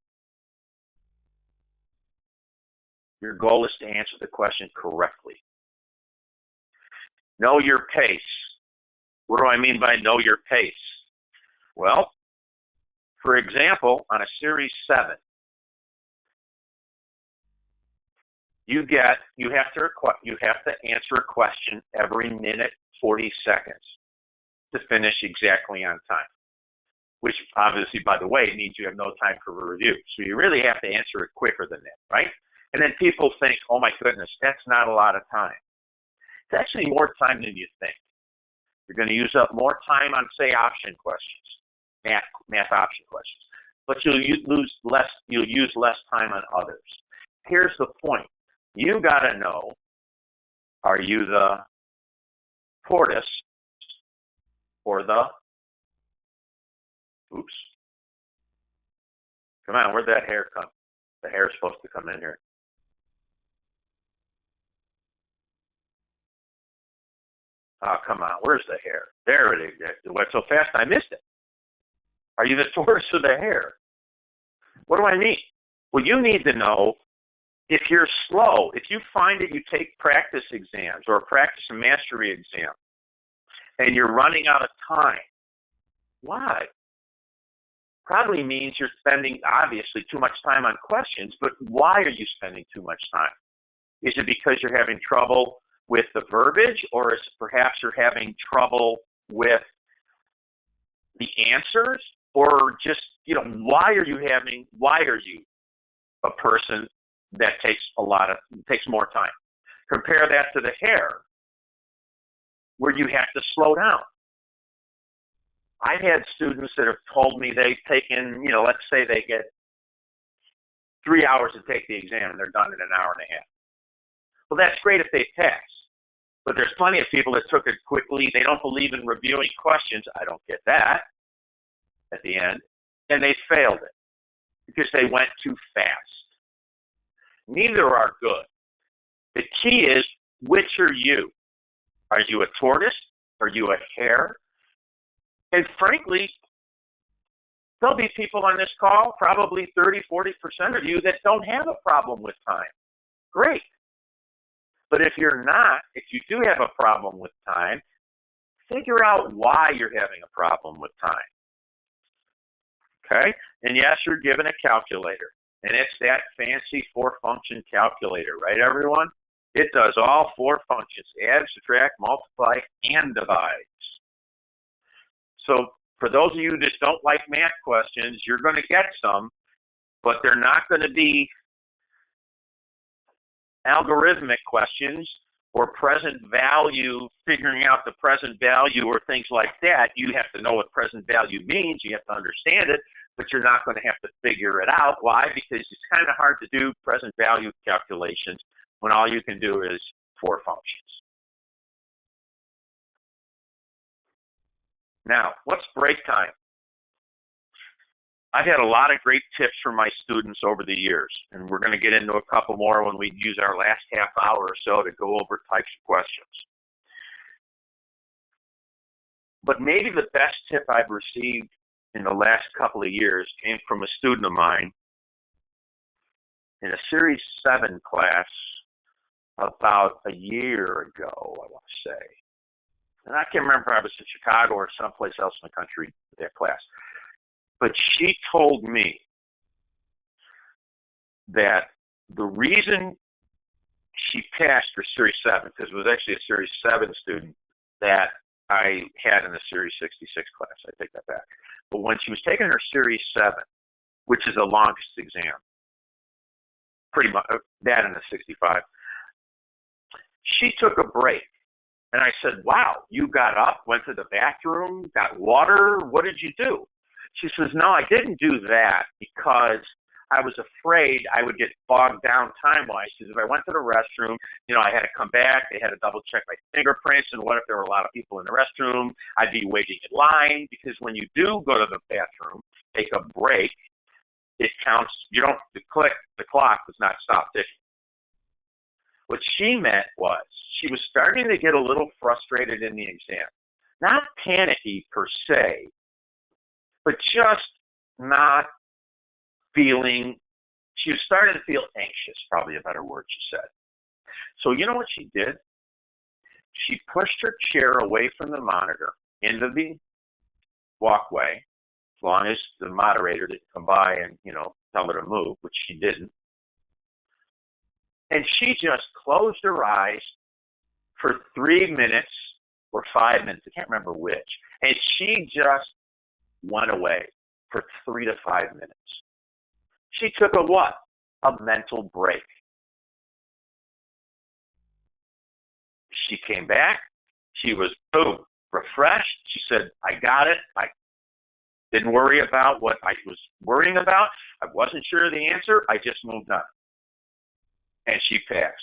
Your goal is to answer the question correctly. Know your pace. What do I mean by know your pace? Well, for example, on a Series 7, you have to answer a question every minute, 40 seconds to finish exactly on time, which obviously, by the way, means you have no time for a review. So you really have to answer it quicker than that, right? And then people think, oh my goodness, that's not a lot of time. It's actually more time than you think. You're going to use up more time on, say, option questions, math option questions, but you'll use less time on others. Here's the point. You got to know, are you the tortoise or the, oops. Come on, where'd that hair come? The hair's supposed to come in here. Oh, come on, where's the hair? There it is. It went so fast I missed it. Are you the tortoise or the hare? What do I mean? Well, you need to know if you're slow, if you find that you take practice exams or a practice and mastery exam and you're running out of time. Why? Probably means you're spending, obviously, too much time on questions, but why are you spending too much time? Is it because you're having trouble with the verbiage, or is it perhaps you're having trouble with the answers, or just, why are you a person that takes more time? Compare that to the hare, where you have to slow down. I've had students that have told me they've taken, let's say they get 3 hours to take the exam and they're done in an hour and a half. Well, that's great if they pass. But there's plenty of people that took it quickly. They don't believe in reviewing questions. I don't get that at the end. And they failed it because they went too fast. Neither are good. The key is, which are you? Are you a tortoise? Are you a hare? And frankly, there'll be people on this call, probably 30, 40% of you, that don't have a problem with time. Great. But if you're not, if you do have a problem with time, figure out why you're having a problem with time. Okay? And yes, you're given a calculator. And it's that fancy 4-function calculator, right, everyone? It does all 4 functions: add, subtract, multiply, and divide. So for those of you who just don't like math questions, you're going to get some, but they're not going to be algorithmic questions or present value, figuring out the present value or things like that. You have to know what present value means. You have to understand it, but you're not going to have to figure it out. Why? Because it's kind of hard to do present value calculations when all you can do is 4 functions. Now, what's break time? I've had a lot of great tips from my students over the years, and we're going to get into a couple more when we use our last half hour or so to go over types of questions. But maybe the best tip I've received in the last couple of years came from a student of mine in a Series 7 class about a year ago, I want to say. And I can't remember if I was in Chicago or someplace else in the country with that class. But she told me that the reason she passed for Series 7, because it was actually a Series 7 student that I had in the Series 66 class. I take that back. But when she was taking her Series 7, which is the longest exam, pretty much that in the 65, she took a break. And I said, wow, you got up, went to the bathroom, got water. What did you do? She says, no, I didn't do that because I was afraid I would get bogged down time-wise. Because if I went to the restroom, I had to come back. They had to double-check my fingerprints. And what if there were a lot of people in the restroom? I'd be waiting in line. Because when you do go to the bathroom, take a break, it counts. The clock does not stop ticking. What she meant was she was starting to get a little frustrated in the exam. Not panicky per se, but just not feeling, she was starting to feel anxious, probably a better word, she said. So you know what she did? She pushed her chair away from the monitor into the walkway, as long as the moderator didn't come by and, tell her to move, which she didn't. And she just closed her eyes for 3 minutes or 5 minutes, I can't remember which, and she just went away for 3 to 5 minutes. She took a what? A mental break. She came back. She was, boom, refreshed. She said, I got it. I didn't worry about what I was worrying about. I wasn't sure of the answer. I just moved on. And she passed.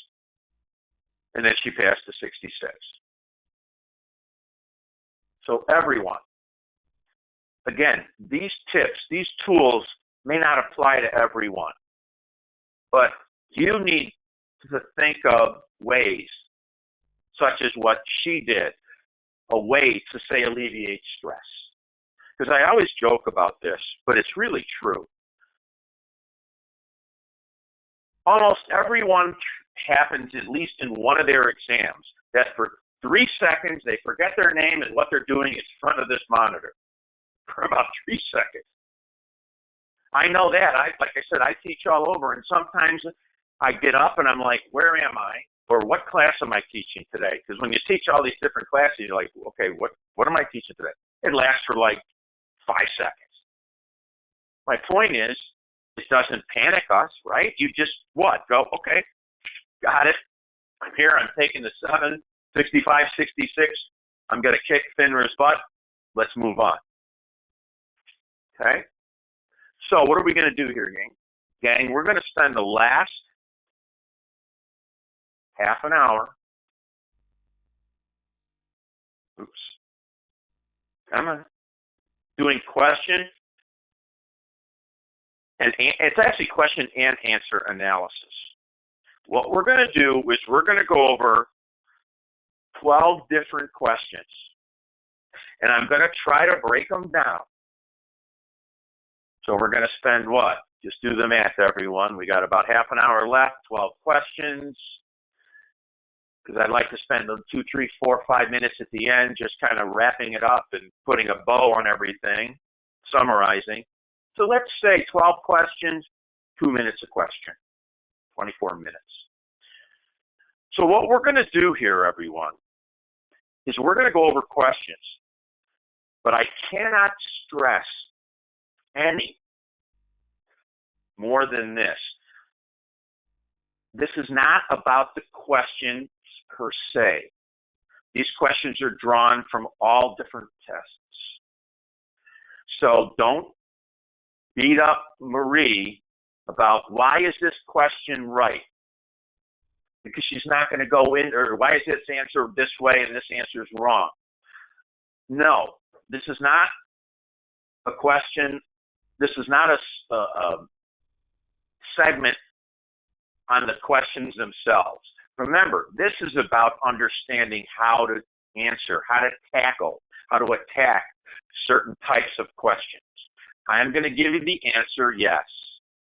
And then she passed to 66. So everyone, again, these tips, these tools may not apply to everyone, but you need to think of ways, such as what she did, a way to, say, alleviate stress. Because I always joke about this, but it's really true. Almost everyone happens, at least in one of their exams, that for 3 seconds they forget their name and what they're doing in front of this monitor. For about 3 seconds. I know that. Like I said, I teach all over, and sometimes I get up and I'm like, where am I? Or what class am I teaching today? Because when you teach all these different classes, you're like, okay, what am I teaching today? It lasts for like 5 seconds. My point is, it doesn't panic us, right? You just, go, okay, got it. I'm here. I'm taking the 7, 65, 66. I'm going to kick Finra's butt. Let's move on. Okay? So what are we going to do here, gang? We're going to spend the last half an hour. Come on. Doing question. And it's actually question and answer analysis. What we're going to do is we're going to go over 12 different questions. And I'm going to try to break them down. So we're going to spend what? Just do the math, everyone. We got about half an hour left, 12 questions. because I'd like to spend the 2, 3, 4, 5 minutes at the end just kind of wrapping it up and putting a bow on everything, summarizing. So let's say 12 questions, 2 minutes a question, 24 minutes. So what we're going to do here, everyone, is we're going to go over questions. But I cannot stress any more than this. This is not about the questions per se. These questions are drawn from all different tests. So don't beat up Marie about why is this question right? Because she's not going to go in, or why is this answer this way and this answer is wrong? No, this is not a question. This is not a segment on the questions themselves. Remember, this is about understanding how to answer, how to tackle, how to attack certain types of questions. I am going to give you the answer, yes.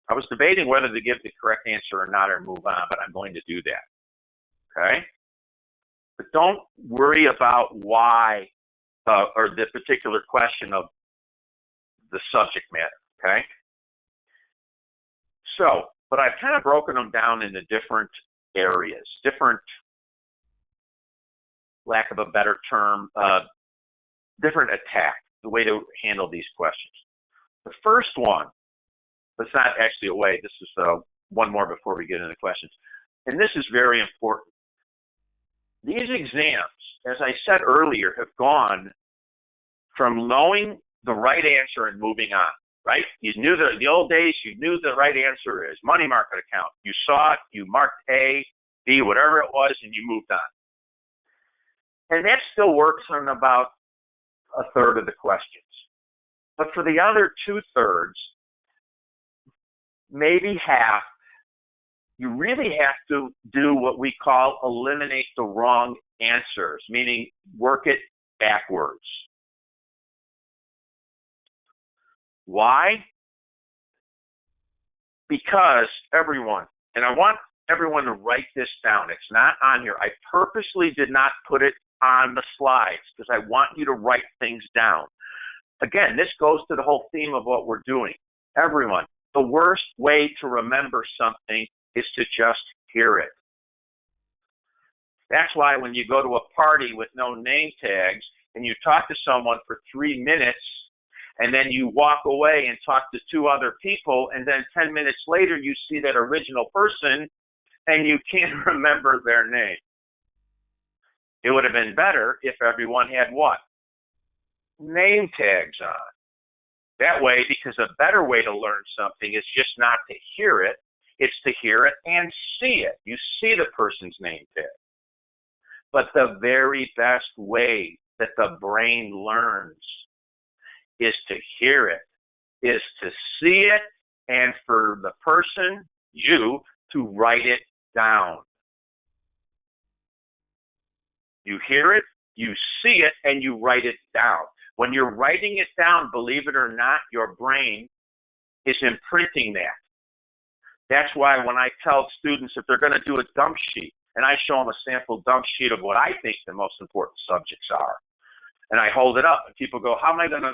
I was debating whether to give the correct answer or not or move on, but I'm going to do that. Okay? But don't worry about why or the particular question of the subject matter. Okay? So, but I've kind of broken them down into different areas, different, lack of a better term, different attack, the way to handle these questions. The first one, it's not actually a way, this is one more before we get into questions. And this is very important. These exams, as I said earlier, have gone from knowing the right answer and moving on, right? You knew the old days, you knew the right answer is money market account. You saw it, you marked A, B, whatever it was, and you moved on. And that still works on about a third of the questions. But for the other 2/3, maybe half, you really have to do what we call eliminate the wrong answers, meaning work it backwards. Why? Because everyone, and I want everyone to write this down. It's not on here. I purposely did not put it on the slides because I want you to write things down. Again, this goes to the whole theme of what we're doing. Everyone, the worst way to remember something is to just hear it. That's why when you go to a party with no name tags and you talk to someone for 3 minutes and then you walk away and talk to 2 other people and then 10 minutes later you see that original person and you can't remember their name. It would have been better if everyone had what? Name tags on. That way, because a better way to learn something is just not to hear it, it's to hear it and see it. You see the person's name tag. But the very best way that the brain learns is to hear it, is to see it, and for the person, you, to write it down. You hear it, you see it, and you write it down. When you're writing it down, believe it or not, your brain is imprinting that. That's why when I tell students if they're going to do a dump sheet, and I show them a sample dump sheet of what I think the most important subjects are, and I hold it up, and people go, how am I going to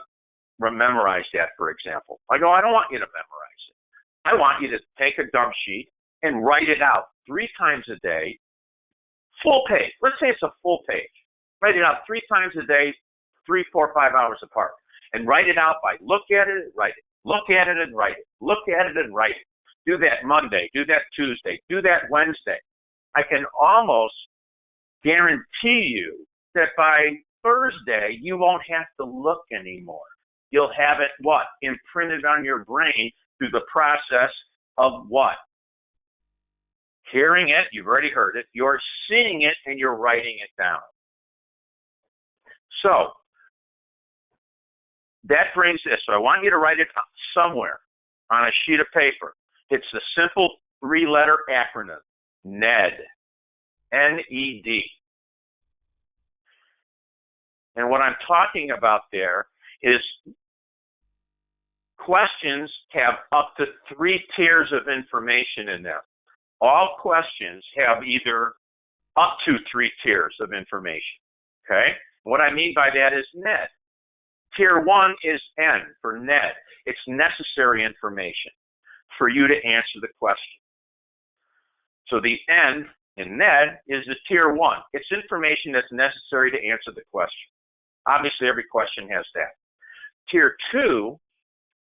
memorize that, for example? I go, I don't want you to memorize it. I want you to take a dump sheet and write it out 3 times a day, full page. Let's say it's a full page. Write it out 3 times a day, 3, 4, 5 hours apart. And write it out by look at it and write it. Look at it and write it. Look at it and write it. Do that Monday. Do that Tuesday. Do that Wednesday. I can almost guarantee you that by Thursday, you won't have to look anymore. You'll have it, what? Imprinted on your brain through the process of what? Hearing it, you've already heard it. You're seeing it and you're writing it down. So, that brings this. So I want you to write it somewhere on a sheet of paper. It's the simple 3-letter acronym, NED, N-E-D. And what I'm talking about there is questions have up to 3 tiers of information in them. All questions have either up to 3 tiers of information. Okay? What I mean by that is NED. Tier 1 is N for NED. It's necessary information for you to answer the question. So the N in NED is the tier 1. It's information that's necessary to answer the question. Obviously, every question has that. Tier 2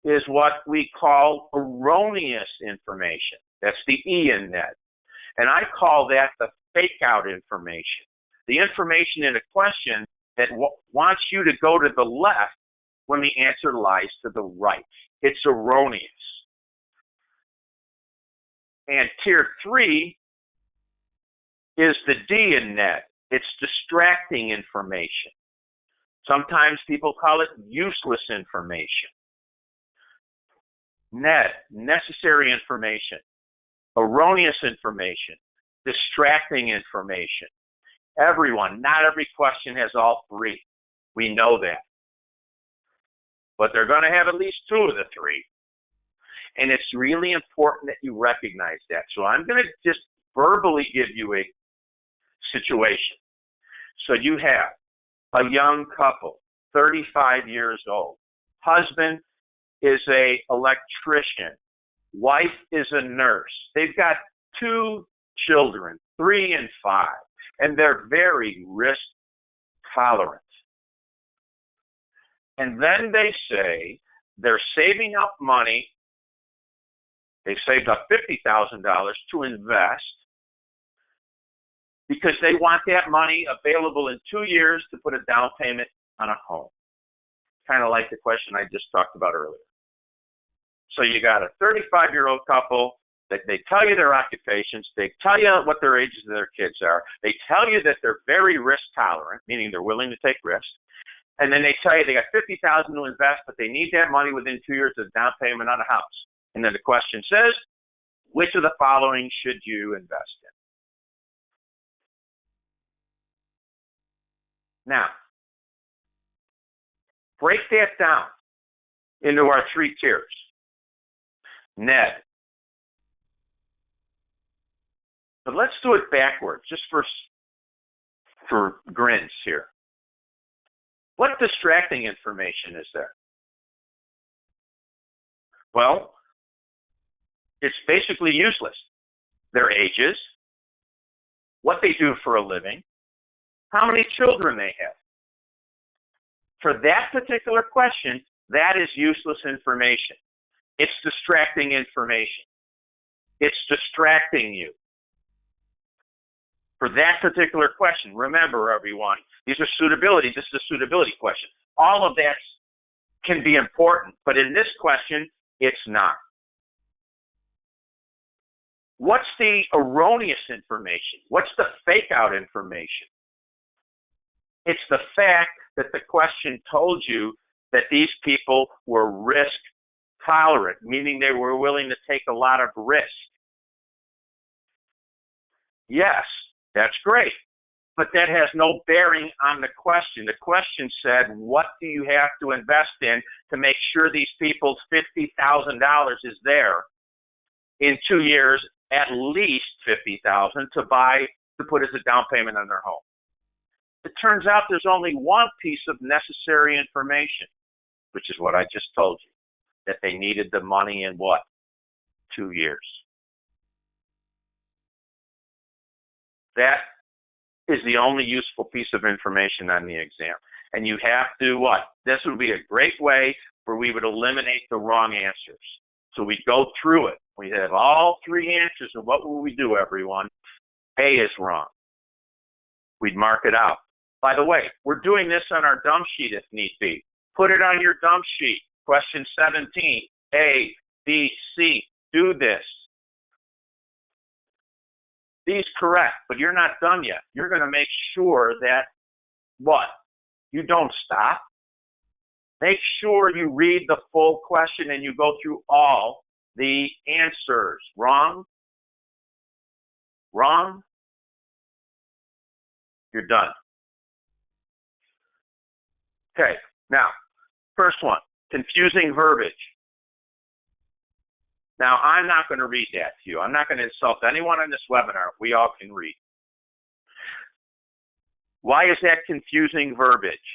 is what we call erroneous information. That's the E in NED. And I call that the fake out information. The information in a question that wants you to go to the left when the answer lies to the right. It's erroneous. And tier 3 is the D in NED. It's distracting information. Sometimes people call it useless information. NED, necessary information, erroneous information, distracting information. Everyone, not every question has all 3. We know that. But they're going to have at least 2 of the 3. And it's really important that you recognize that. So I'm going to just verbally give you a situation. So you have a young couple, 35 years old. Husband is an electrician. Wife is a nurse. They've got 2 children, 3 and 5, and they're very risk tolerant. And then they say they're saving up money. They've saved up $50,000 to invest because they want that money available in 2 years to put a down payment on a home. Kind of like the question I just talked about earlier. So you got a 35-year-old couple that they tell you their occupations, they tell you what their ages of their kids are, they tell you that they're very risk tolerant, meaning they're willing to take risks, and then they tell you they got $50,000 to invest, but they need that money within 2 years of down payment on a house. And then the question says, which of the following should you invest in? Now, break that down into our 3 tiers. NED. But let's do it backwards, just for grins here. What distracting information is there? Well, it's basically useless. Their ages, what they do for a living, how many children they have. For that particular question, that is useless information. It's distracting information. It's distracting you. For that particular question, remember everyone, these are suitability. This is a suitability question. All of that can be important, but in this question, it's not. What's the erroneous information? What's the fake out information? It's the fact that the question told you that these people were risk tolerant, meaning they were willing to take a lot of risk. Yes, that's great, but that has no bearing on the question. The question said, what do you have to invest in to make sure these people's $50,000 is there in 2 years, at least $50,000 to put as a down payment on their home? It turns out there's only one piece of necessary information, which is what I just told you, that they needed the money in what? 2 years. That is the only useful piece of information on the exam. And you have to what? This would be a great way where we would eliminate the wrong answers. So we go through it. We have all 3 answers, and what will we do, everyone? A is wrong. We'd mark it out. By the way, we're doing this on our dump sheet if need be. Put it on your dump sheet. Question 17, A, B, C. Do this. B's correct, but you're not done yet. You're going to make sure that what? You don't stop. Make sure you read the full question and you go through all the answers. Wrong? Wrong? You're done. Okay, now, first one, confusing verbiage. Now, I'm not going to read that to you. I'm not going to insult anyone on this webinar. We all can read. Why is that confusing verbiage?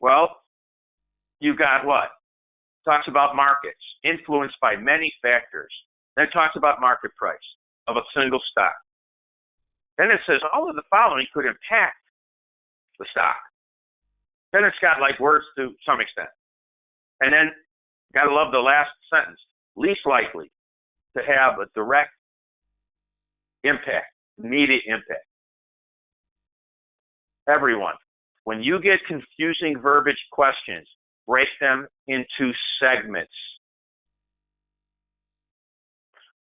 Well, you got what? Talks about markets influenced by many factors. Then it talks about market price of a single stock. Then it says all of the following could impact the stock. Then it's got like words to some extent. And then, gotta love the last sentence, least likely to have a direct impact, immediate impact. Everyone, when you get confusing verbiage questions, break them into segments.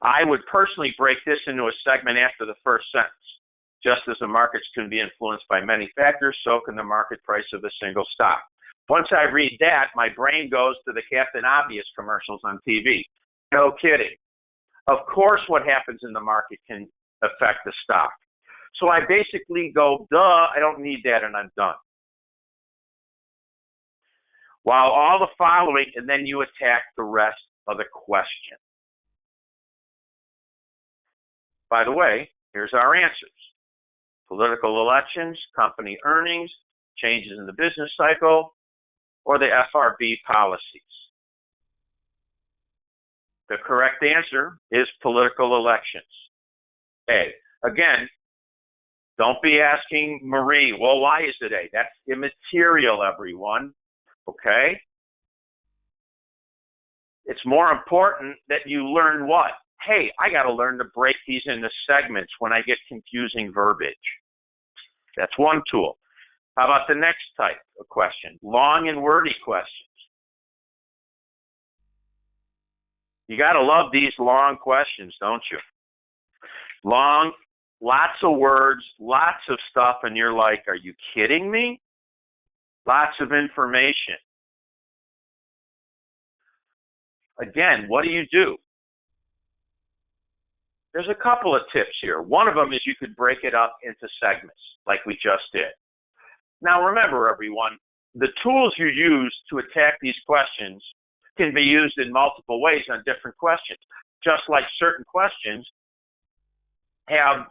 I would personally break this into a segment after the first sentence. Just as the markets can be influenced by many factors, so can the market price of a single stock. Once I read that, my brain goes to the Captain Obvious commercials on TV. No kidding. Of course, what happens in the market can affect the stock. So I basically go, duh, I don't need that, and I'm done. While all the following, and then you attack the rest of the question. By the way, here's our answers. Political elections, company earnings, changes in the business cycle, or the FRB policies. The correct answer is political elections. A. Again, don't be asking Marie, well, why is it A? That's immaterial, everyone. Okay? It's more important that you learn what? Hey, I got to learn to break these into segments when I get confusing verbiage. That's one tool. How about the next type of question? Long and wordy questions. You got to love these long questions, don't you? Long, lots of words, lots of stuff, and you're like, are you kidding me? Lots of information. Again, what do? There's a couple of tips here. One of them is you could break it up into segments, like we just did. Now remember, everyone, the tools you use to attack these questions can be used in multiple ways on different questions, just like certain questions have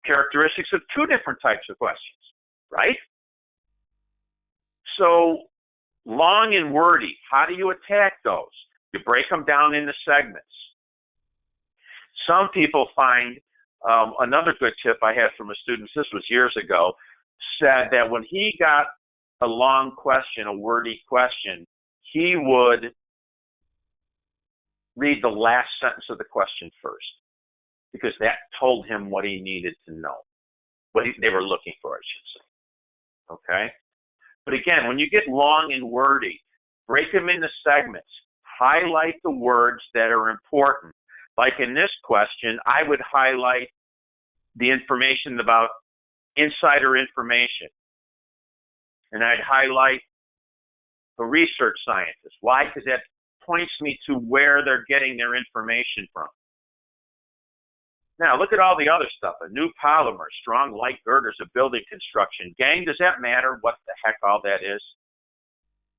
characteristics of two different types of questions, right? So long and wordy, how do you attack those? You break them down into segments. Some people find, another good tip I had from a student, this was years ago, said that when he got a long question, a wordy question, he would read the last sentence of the question first, because that told him what he needed to know, what they were looking for, I should say. Okay? But again, when you get long and wordy, break them into segments. Highlight the words that are important. Like in this question, I would highlight the information about insider information. And I'd highlight the research scientist. Why? Because that points me to where they're getting their information from. Now, look at all the other stuff. A new polymer, strong light girders of building construction. Gang, does that matter what the heck all that is?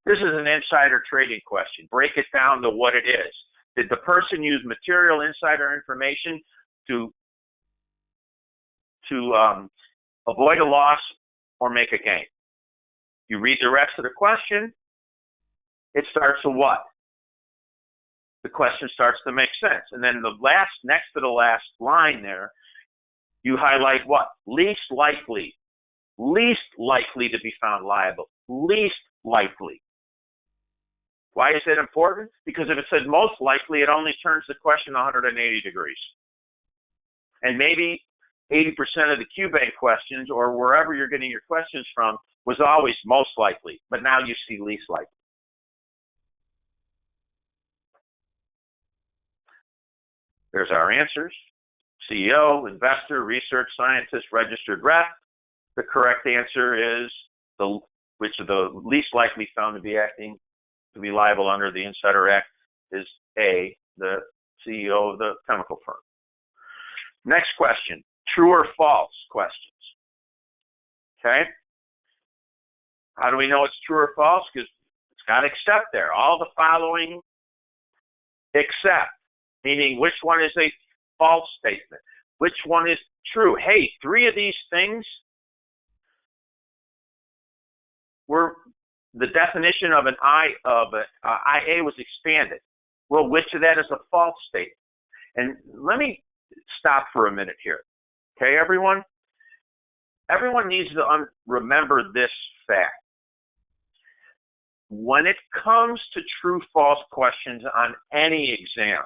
This is an insider trading question. Break it down to what it is. Did the person use material insider information to avoid a loss or make a gain? You read the rest of the question, it starts with what? The question starts to make sense. And then next to the last line there, you highlight what? Least likely to be found liable, least likely. Why is that important? Because if it said most likely, it only turns the question 180 degrees. And maybe 80% of the QBank questions, or wherever you're getting your questions from, was always most likely, but now you see least likely. There's our answers. CEO, investor, research scientist, registered rep. The correct answer is which of the least likely found to be liable under the Insider Act is A, the CEO of the chemical firm. Next question, true or false questions. Okay? How do we know it's true or false? Because it's got except there. All the following except, meaning which one is a false statement, which one is true. Hey, 3 of these things were the definition of an IA was expanded. Well, which of that is a false statement? And let me stop for a minute here. Okay, everyone? Everyone needs to remember this fact. When it comes to true-false questions on any exam,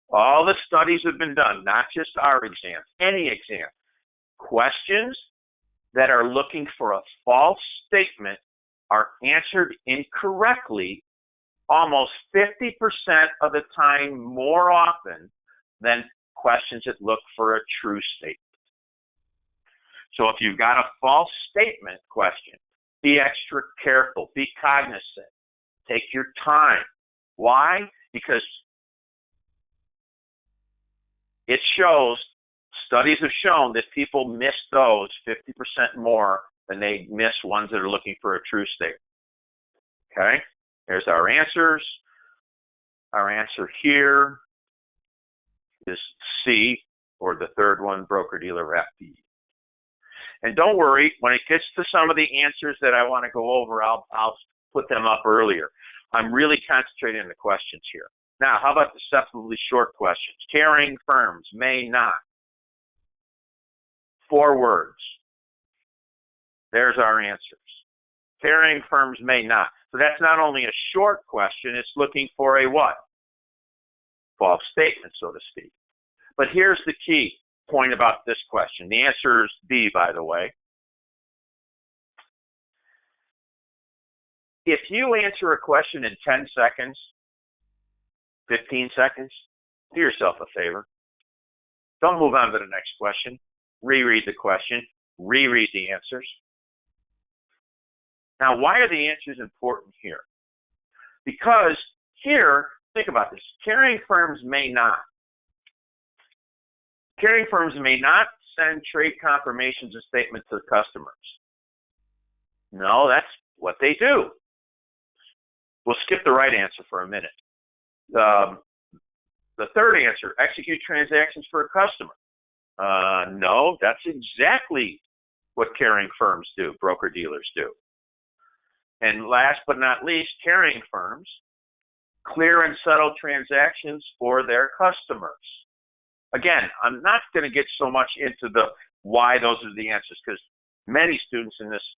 all the studies have been done, not just our exams, any exam. Questions that are looking for a false statement are answered incorrectly almost 50% of the time more often than questions that look for a true statement. So if you've got a false statement question, be extra careful, be cognizant, take your time. Why? Because it shows, studies have shown that people miss those 50% more than they miss ones that are looking for a true statement. Okay? There's our answers. Our answer here is C, or the third one, broker-dealer FD. And don't worry, when it gets to some of the answers that I want to go over, I'll put them up earlier. I'm really concentrating on the questions here. Now, how about deceptively short questions? Carrying firms may not. 4 words. There's our answers. Carrying firms may not. So that's not only a short question, it's looking for a what? False statement, so to speak. But here's the key point about this question. The answer is B, by the way. If you answer a question in 10 seconds, 15 seconds, do yourself a favor. Don't move on to the next question. Reread the question. Reread the answers. Now, why are the answers important here? Because here, think about this. Carrying firms may not. Carrying firms may not send trade confirmations and statements to the customers. No, that's what they do. We'll skip the right answer for a minute. The third answer, execute transactions for a customer. No, that's exactly what carrying firms do, broker-dealers do. And last but not least, carrying firms clear and settle transactions for their customers. Again, I'm not going to get so much into the why those are the answers, because many students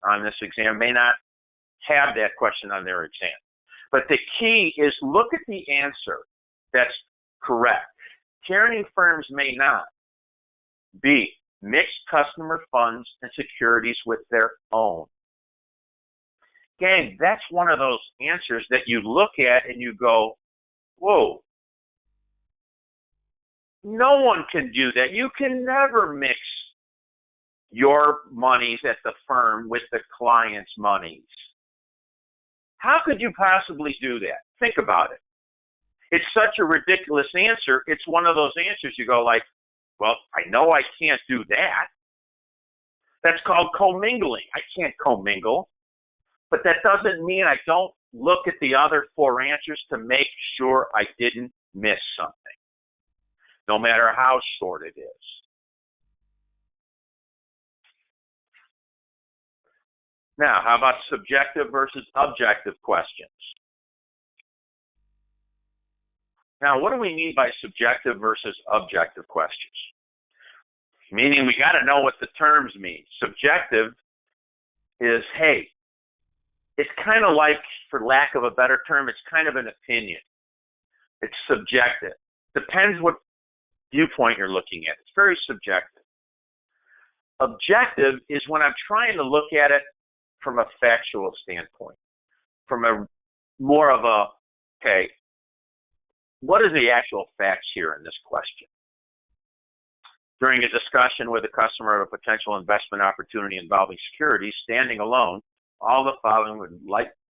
on this exam may not have that question on their exam. But the key is look at the answer that's correct. Carrying firms may not. B, mix customer funds and securities with their own. Gang, that's one of those answers that you look at and you go, whoa, no one can do that. You can never mix your monies at the firm with the client's monies. How could you possibly do that? Think about it. It's such a ridiculous answer. It's one of those answers you go like, well, I know I can't do that. That's called commingling. I can't commingle. But that doesn't mean I don't look at the other 4 answers to make sure I didn't miss something, no matter how short it is. Now, how about subjective versus objective questions? Now, what do we mean by subjective versus objective questions? Meaning we got to know what the terms mean. Subjective is, hey, it's kind of like, for lack of a better term, it's kind of an opinion. It's subjective. Depends what viewpoint you're looking at. It's very subjective. Objective is when I'm trying to look at it from a factual standpoint, from a more of a, okay, what is the actual facts here in this question? During a discussion with a customer of a potential investment opportunity involving securities, standing alone, all the following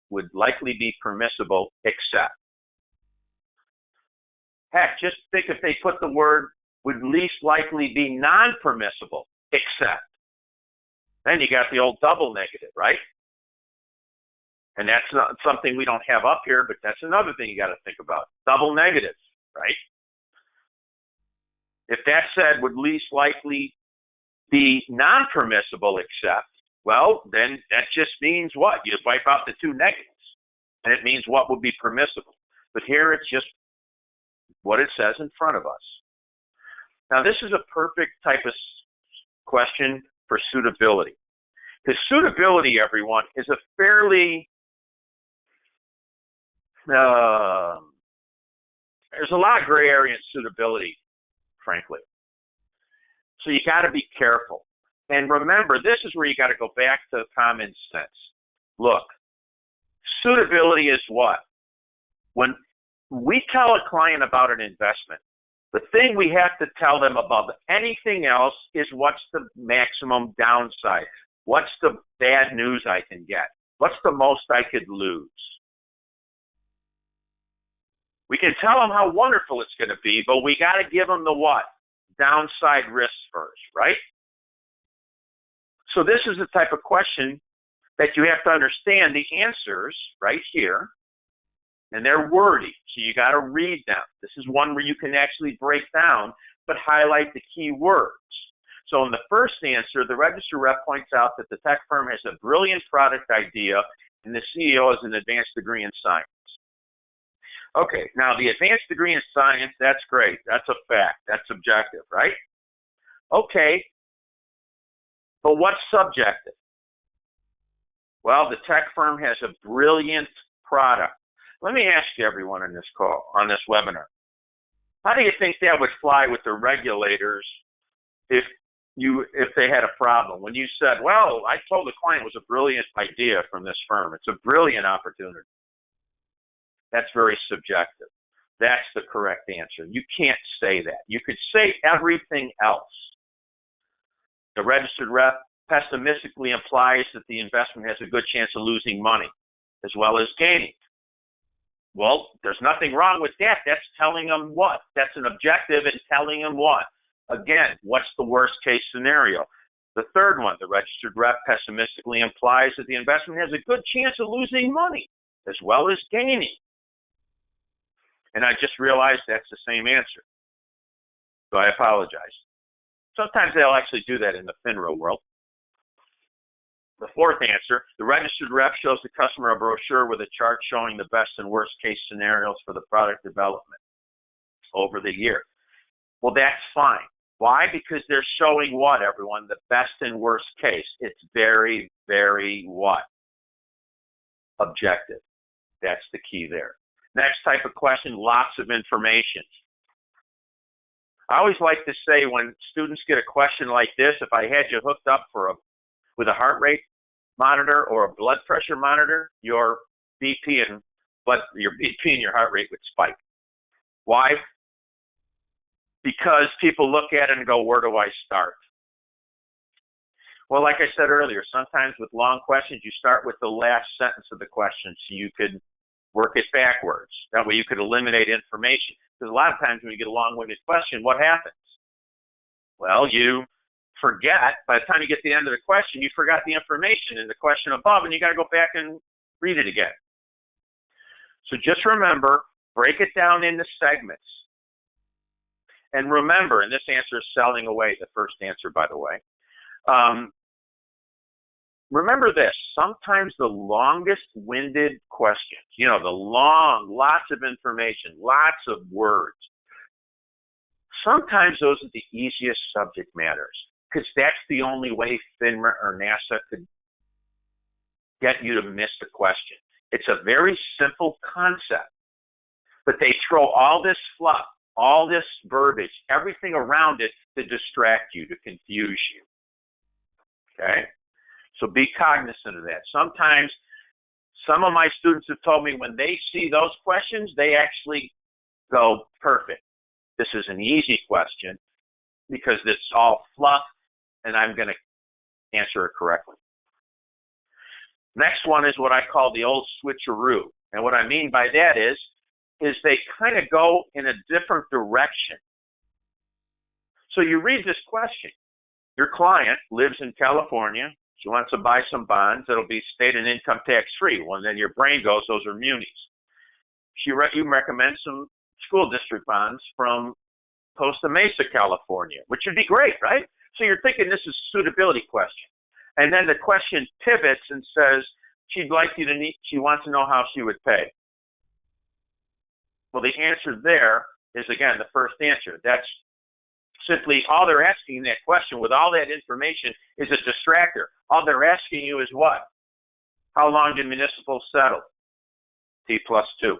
would likely be permissible except. Heck, just think if they put the word would least likely be non-permissible except. Then you got the old double negative, right? And that's not something we don't have up here, but that's another thing you got to think about. Double negatives, right? If that said would least likely be non-permissible except, well, then that just means what? You wipe out the two negatives, and it means what would be permissible. But here it's just what it says in front of us. Now, this is a perfect type of question for suitability. Because suitability, everyone, is a fairly, there's a lot of gray area in suitability, frankly. So you got to be careful. And remember, this is where you got to go back to common sense. Look, suitability is what? When we tell a client about an investment, the thing we have to tell them above anything else is what's the maximum downside? What's the bad news I can get? What's the most I could lose? We can tell them how wonderful it's going to be, but we got to give them the what? Downside risks first, right? So this is the type of question that you have to understand the answers right here, and they're wordy, so you got to read them. This is one where you can actually break down, but highlight the key words. So in the first answer, the registered rep points out that the tech firm has a brilliant product idea, and the CEO has an advanced degree in science. Okay, now the advanced degree in science, that's great. That's a fact. That's objective, right? Okay, but what's subjective? Well, the tech firm has a brilliant product. Let me ask you, everyone on this call, on this webinar, how do you think that would fly with the regulators if they had a problem? When you said, well, I told the client it was a brilliant idea from this firm. It's a brilliant opportunity. That's very subjective. That's the correct answer. You can't say that. You could say everything else. The registered rep pessimistically implies that the investment has a good chance of losing money as well as gaining. Well, there's nothing wrong with that. That's telling them what? That's an objective and telling them what? Again, what's the worst case scenario? The third one, the registered rep pessimistically implies that the investment has a good chance of losing money as well as gaining. And I just realized that's the same answer. So I apologize. Sometimes they'll actually do that in the FINRA world. The fourth answer, the registered rep shows the customer a brochure with a chart showing the best and worst case scenarios for the product development over the year. Well, that's fine. Why? Because they're showing what, everyone? The best and worst case. It's very, very what? Objective. That's the key there. Next type of question, lots of information. I always like to say when students get a question like this, if I had you hooked up with a heart rate monitor or a blood pressure monitor, your BP and your heart rate would spike. Why? Because people look at it and go, where do I start? Well, like I said earlier, sometimes with long questions, you start with the last sentence of the question so you could work it backwards. That way you could eliminate information. Because a lot of times when you get a long-winded question, what happens? Well, you forget. By the time you get to the end of the question, you forgot the information in the question above, and you got to go back and read it again. So just remember, break it down into segments. And remember, and this answer is selling away, the first answer, by the way. Remember this, sometimes the longest-winded questions, lots of information, lots of words, sometimes those are the easiest subject matters because that's the only way FINRA or NASA could get you to miss the question. It's a very simple concept, but they throw all this fluff, all this verbiage, everything around it to distract you, to confuse you. Okay? So be cognizant of that. Sometimes some of my students have told me when they see those questions, they actually go, perfect. This is an easy question because it's all fluff and I'm going to answer it correctly. Next one is what I call the old switcheroo. And what I mean by that is they kind of go in a different direction. So you read this question. Your client lives in California. She wants to buy some bonds that'll be state and income tax free. Well, then your brain goes, those are munis. You recommend some school district bonds from Costa Mesa, California, which would be great, right? So you're thinking this is a suitability question. And then the question pivots and says, she wants to know how she would pay. Well, the answer there is, again, the first answer. That's simply all they're asking in that question with all that information is a distractor. All they're asking you is what? How long did municipal settle? T+2.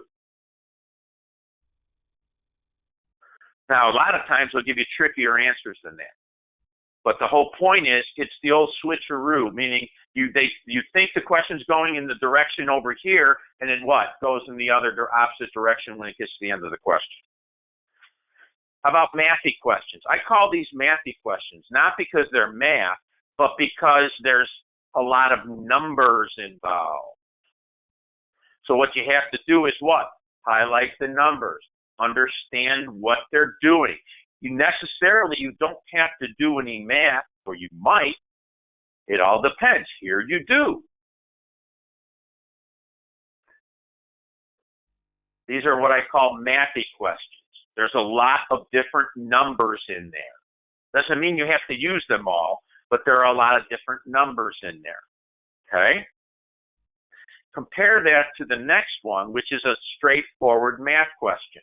Now, a lot of times they'll give you trickier answers than that. But the whole point is, it's the old switcheroo, meaning you think the question's going in the direction over here, and then what? Goes in the opposite direction when it gets to the end of the question. How about mathy questions? I call these mathy questions, not because they're math, but because there's a lot of numbers involved. So what you have to do is what? Highlight the numbers. Understand what they're doing. You don't have to do any math, or you might. It all depends. Here you do. These are what I call mathy questions. There's a lot of different numbers in there. Doesn't mean you have to use them all, but there are a lot of different numbers in there. Okay? Compare that to the next one, which is a straightforward math question.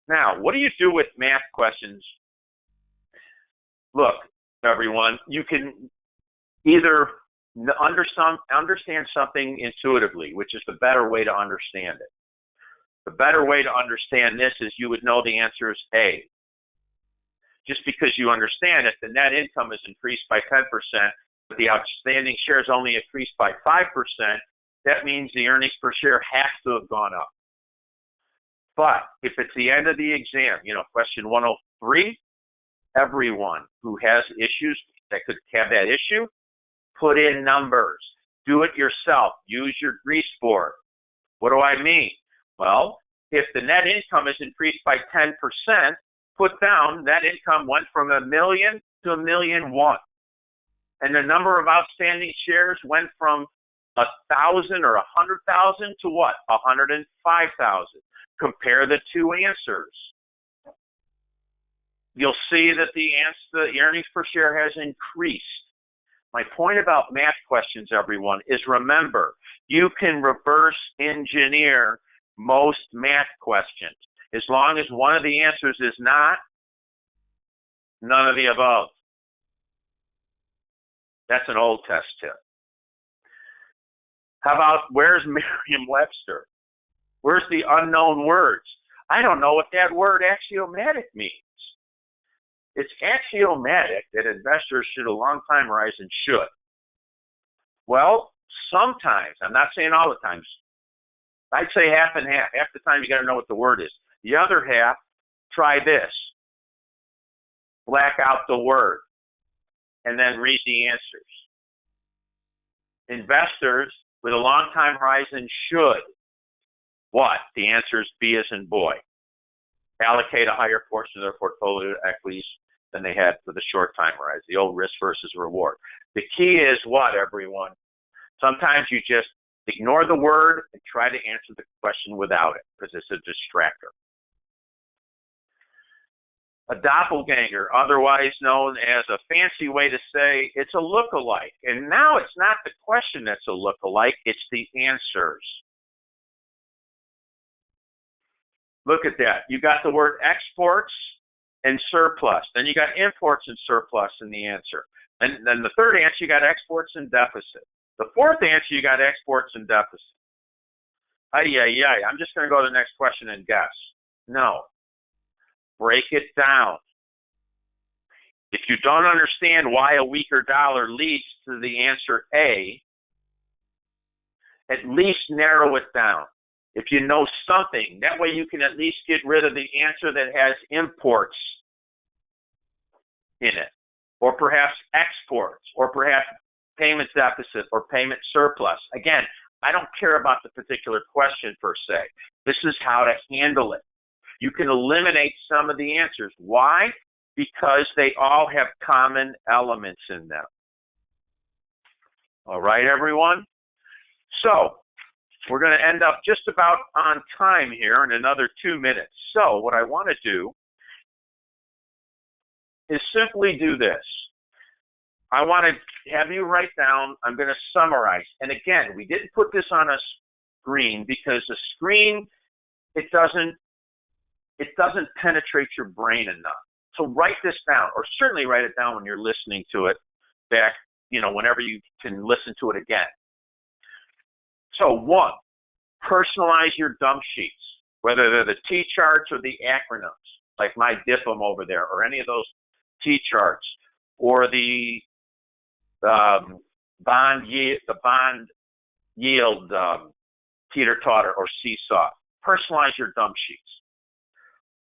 Now, what do you do with math questions? Look, everyone, you can either understand something intuitively, which is the better way to understand it. The better way to understand this is you would know the answer is A. Just because you understand it, the net income is increased by 10%, but the outstanding shares only increased by 5%, that means the earnings per share has to have gone up. But if it's the end of the exam, question 103, everyone who has issues that could have that issue, put in numbers. Do it yourself. Use your grease board. What do I mean? Well, if the net income is increased by 10%, put down net income went from 1 million to 1,000,001. And the number of outstanding shares went from 1,000 or 100,000 to what? 105,000. Compare the two answers. You'll see that the earnings per share has increased. My point about math questions, everyone, is remember, you can reverse engineer most math questions as long as one of the answers is not none of the above. That's an old test tip. How about where's Merriam-Webster? Where's the unknown words? I don't know what that word axiomatic means. It's axiomatic that investors should a long time rise and should. Well, sometimes, I'm not saying all the times, I'd say half and half. Half the time you got to know what the word is. The other half, try this. Black out the word and then read the answers. Investors with a long time horizon should. What? The answer is B as in boy. Allocate a higher portion of their portfolio to equities than they had for the short time horizon, the old risk versus reward. The key is what, everyone? Sometimes you just ignore the word and try to answer the question without it because it's a distractor. A doppelganger, otherwise known as a fancy way to say it's a look-alike. And now it's not the question that's a look-alike, it's the answers. Look at that. You got the word exports and surplus. Then you got imports and surplus in the answer. And then the third answer, you got exports and deficit. The fourth answer, you got exports and deficit. I'm just going to go to the next question and guess. No. Break it down. If you don't understand why a weaker dollar leads to the answer A, at least narrow it down. If you know something, that way you can at least get rid of the answer that has imports in it, or perhaps exports, or perhaps payment deficit or payment surplus. Again, I don't care about the particular question per se. This is how to handle it. You can eliminate some of the answers. Why? Because they all have common elements in them. All right, everyone? So, We're going to end up just about on time here in another 2 minutes. So what I want to do is simply do this. I want to have you write down, I'm going to summarize. And again, we didn't put this on a screen because the screen, it doesn't penetrate your brain enough. So write this down, or certainly write it down when you're listening to it back, whenever you can listen to it again. So 1, personalize your dump sheets, whether they're the T-charts or the acronyms, like my DIPM over there, or any of those T-charts, or the bond yield teeter-totter or seesaw. Personalize your dump sheets.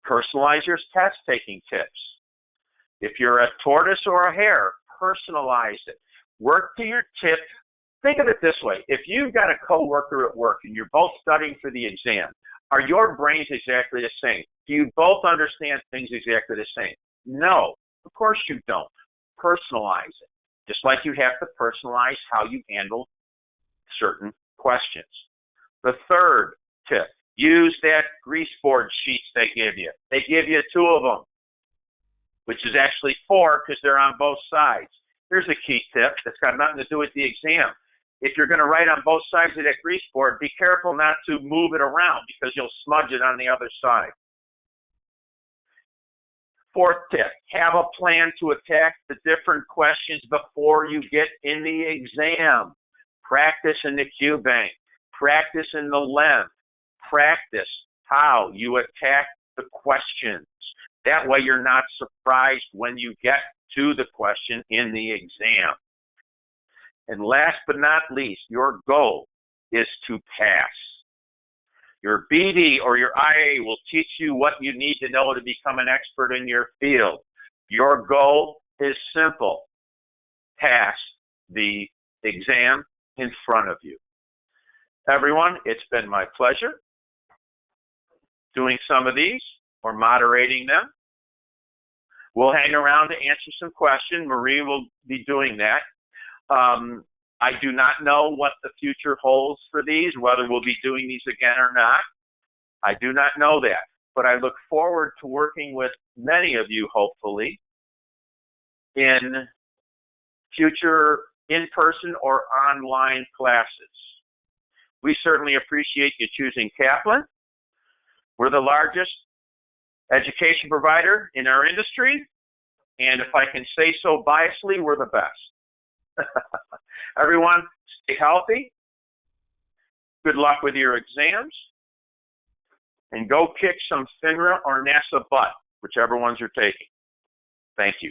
Personalize your test-taking tips. If you're a tortoise or a hare, personalize it. Work to your tip. Think of it this way. If you've got a coworker at work and you're both studying for the exam, are your brains exactly the same? Do you both understand things exactly the same? No, of course you don't. Personalize it. Just like you have to personalize how you handle certain questions. The third tip, use that grease board sheets they give you. They give you 2 of them, which is actually 4 because they're on both sides. Here's a key tip that's got nothing to do with the exam. If you're going to write on both sides of that grease board, be careful not to move it around because you'll smudge it on the other side. 4th tip, have a plan to attack the different questions before you get in the exam. Practice in the Q bank. Practice in the LEM. Practice how you attack the questions. That way you're not surprised when you get to the question in the exam. And last but not least, your goal is to pass. Your BD or your IA will teach you what you need to know to become an expert in your field. Your goal is simple. Pass the exam in front of you. Everyone, it's been my pleasure doing some of these or moderating them. We'll hang around to answer some questions. Marie will be doing that. I do not know what the future holds for these, whether we'll be doing these again or not. I do not know that, but I look forward to working with many of you, hopefully, in future in-person or online classes. We certainly appreciate you choosing Kaplan. We're the largest education provider in our industry, and if I can say so biasly, we're the best. Everyone, stay healthy. Good luck with your exams. And go kick some FINRA or NASA butt, whichever ones you're taking. Thank you.